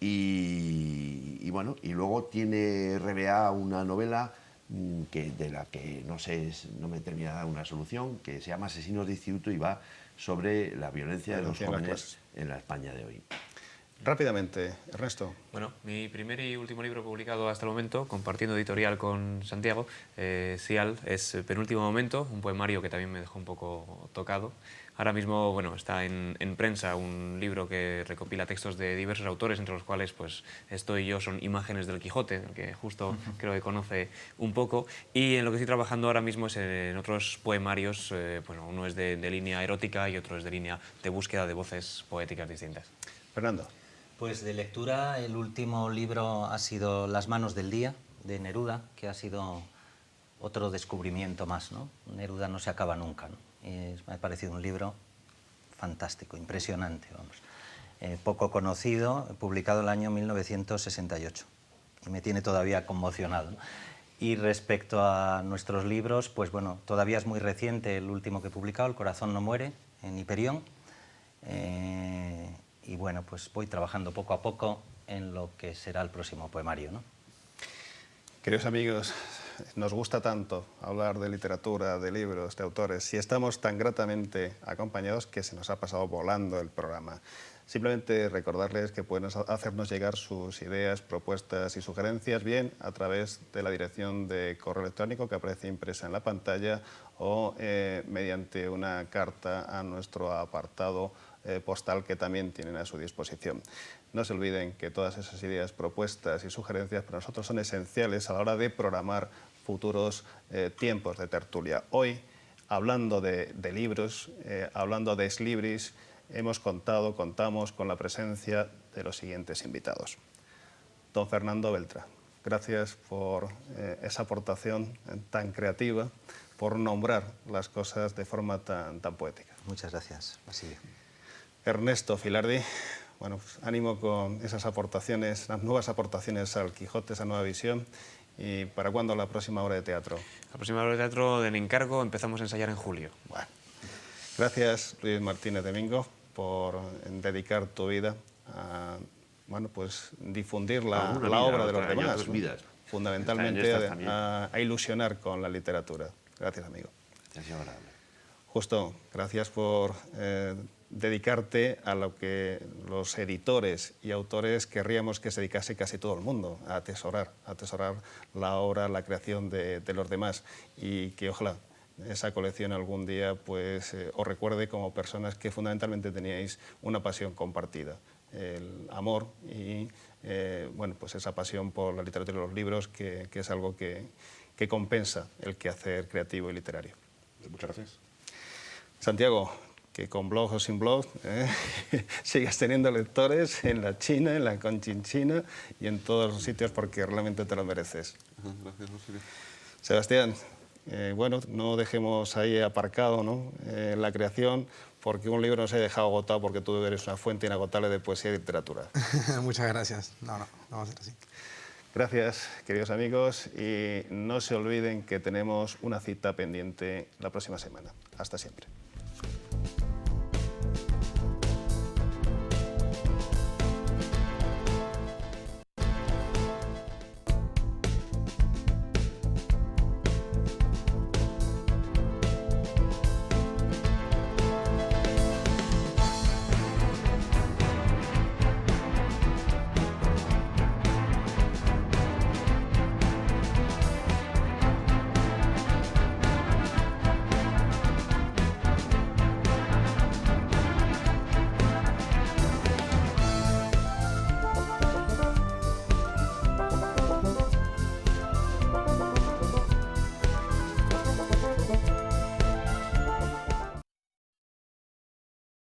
Y bueno, y luego tiene RBA una novela de la que no sé, no me termina de dar una solución, que se llama Asesinos de Instituto y va sobre la violencia de los jóvenes en la España de hoy. Rápidamente, Ernesto. Bueno, mi primer y último libro publicado hasta el momento, compartiendo editorial con Santiago, Sial, es Penúltimo Momento, un poemario que también me dejó un poco tocado. Ahora mismo, bueno, está en prensa un libro que recopila textos de diversos autores, entre los cuales pues estoy yo, son Imágenes del Quijote, que justo creo que conoce un poco. Y en lo que estoy trabajando ahora mismo es en otros poemarios, bueno, uno es de línea erótica y otro es de línea de búsqueda de voces poéticas distintas. Fernando. Pues de lectura, el último libro ha sido Las manos del día, de Neruda, que ha sido otro descubrimiento más, ¿no? Neruda no se acaba nunca, ¿no? Me ha parecido un libro fantástico, impresionante, vamos. Poco conocido, publicado el año 1968, y me tiene todavía conmocionado, ¿no? Y respecto a nuestros libros, pues bueno, todavía es muy reciente el último que he publicado, El corazón no muere, en Hiperión. Y bueno, pues voy trabajando poco a poco en lo que será el próximo poemario, ¿no? Queridos amigos, nos gusta tanto hablar de literatura, de libros, de autores, y estamos tan gratamente acompañados que se nos ha pasado volando el programa. Simplemente recordarles que pueden hacernos llegar sus ideas, propuestas y sugerencias bien a través de la dirección de correo electrónico que aparece impresa en la pantalla o mediante una carta a nuestro apartado postal que también tienen a su disposición. No se olviden que todas esas ideas, propuestas y sugerencias para nosotros son esenciales a la hora de programar futuros tiempos de tertulia. Hoy, hablando de libros, hablando de Eslibris, contamos con la presencia de los siguientes invitados. Don Fernando Beltrán, gracias por esa aportación tan creativa, por nombrar las cosas de forma tan poética. Muchas gracias, Basilio. Ernesto Filardi, bueno, pues ánimo con esas aportaciones, las nuevas aportaciones al Quijote, esa nueva visión. ¿Y para cuándo la próxima obra de teatro? La próxima obra de teatro, en encargo, empezamos a ensayar en julio. Bueno, gracias, Luis Martínez Domingo, por dedicar tu vida a bueno, pues, difundir la obra de los demás, ¿no? Fundamentalmente a ilusionar con la literatura. Gracias, amigo. Gracias, Justo, gracias por dedicarte a lo que los editores y autores querríamos que se dedicase casi todo el mundo, a atesorar la obra, la creación de los demás, y que ojalá esa colección algún día pues, os recuerde como personas que fundamentalmente teníais una pasión compartida, el amor y bueno, pues esa pasión por la literatura y los libros, que es algo que compensa el quehacer creativo y literario. Muchas gracias. Santiago, que con blog o sin blog sigas teniendo lectores en la China, en la Conchinchina y en todos los sitios, porque realmente te lo mereces. Gracias, Basilio. Sebastián, bueno, no dejemos ahí aparcado, ¿no? La creación, porque un libro no se ha dejado agotado, porque tú eres una fuente inagotable de poesía y literatura. Muchas gracias. No vamos a ser así. Gracias, queridos amigos, y no se olviden que tenemos una cita pendiente la próxima semana. Hasta siempre.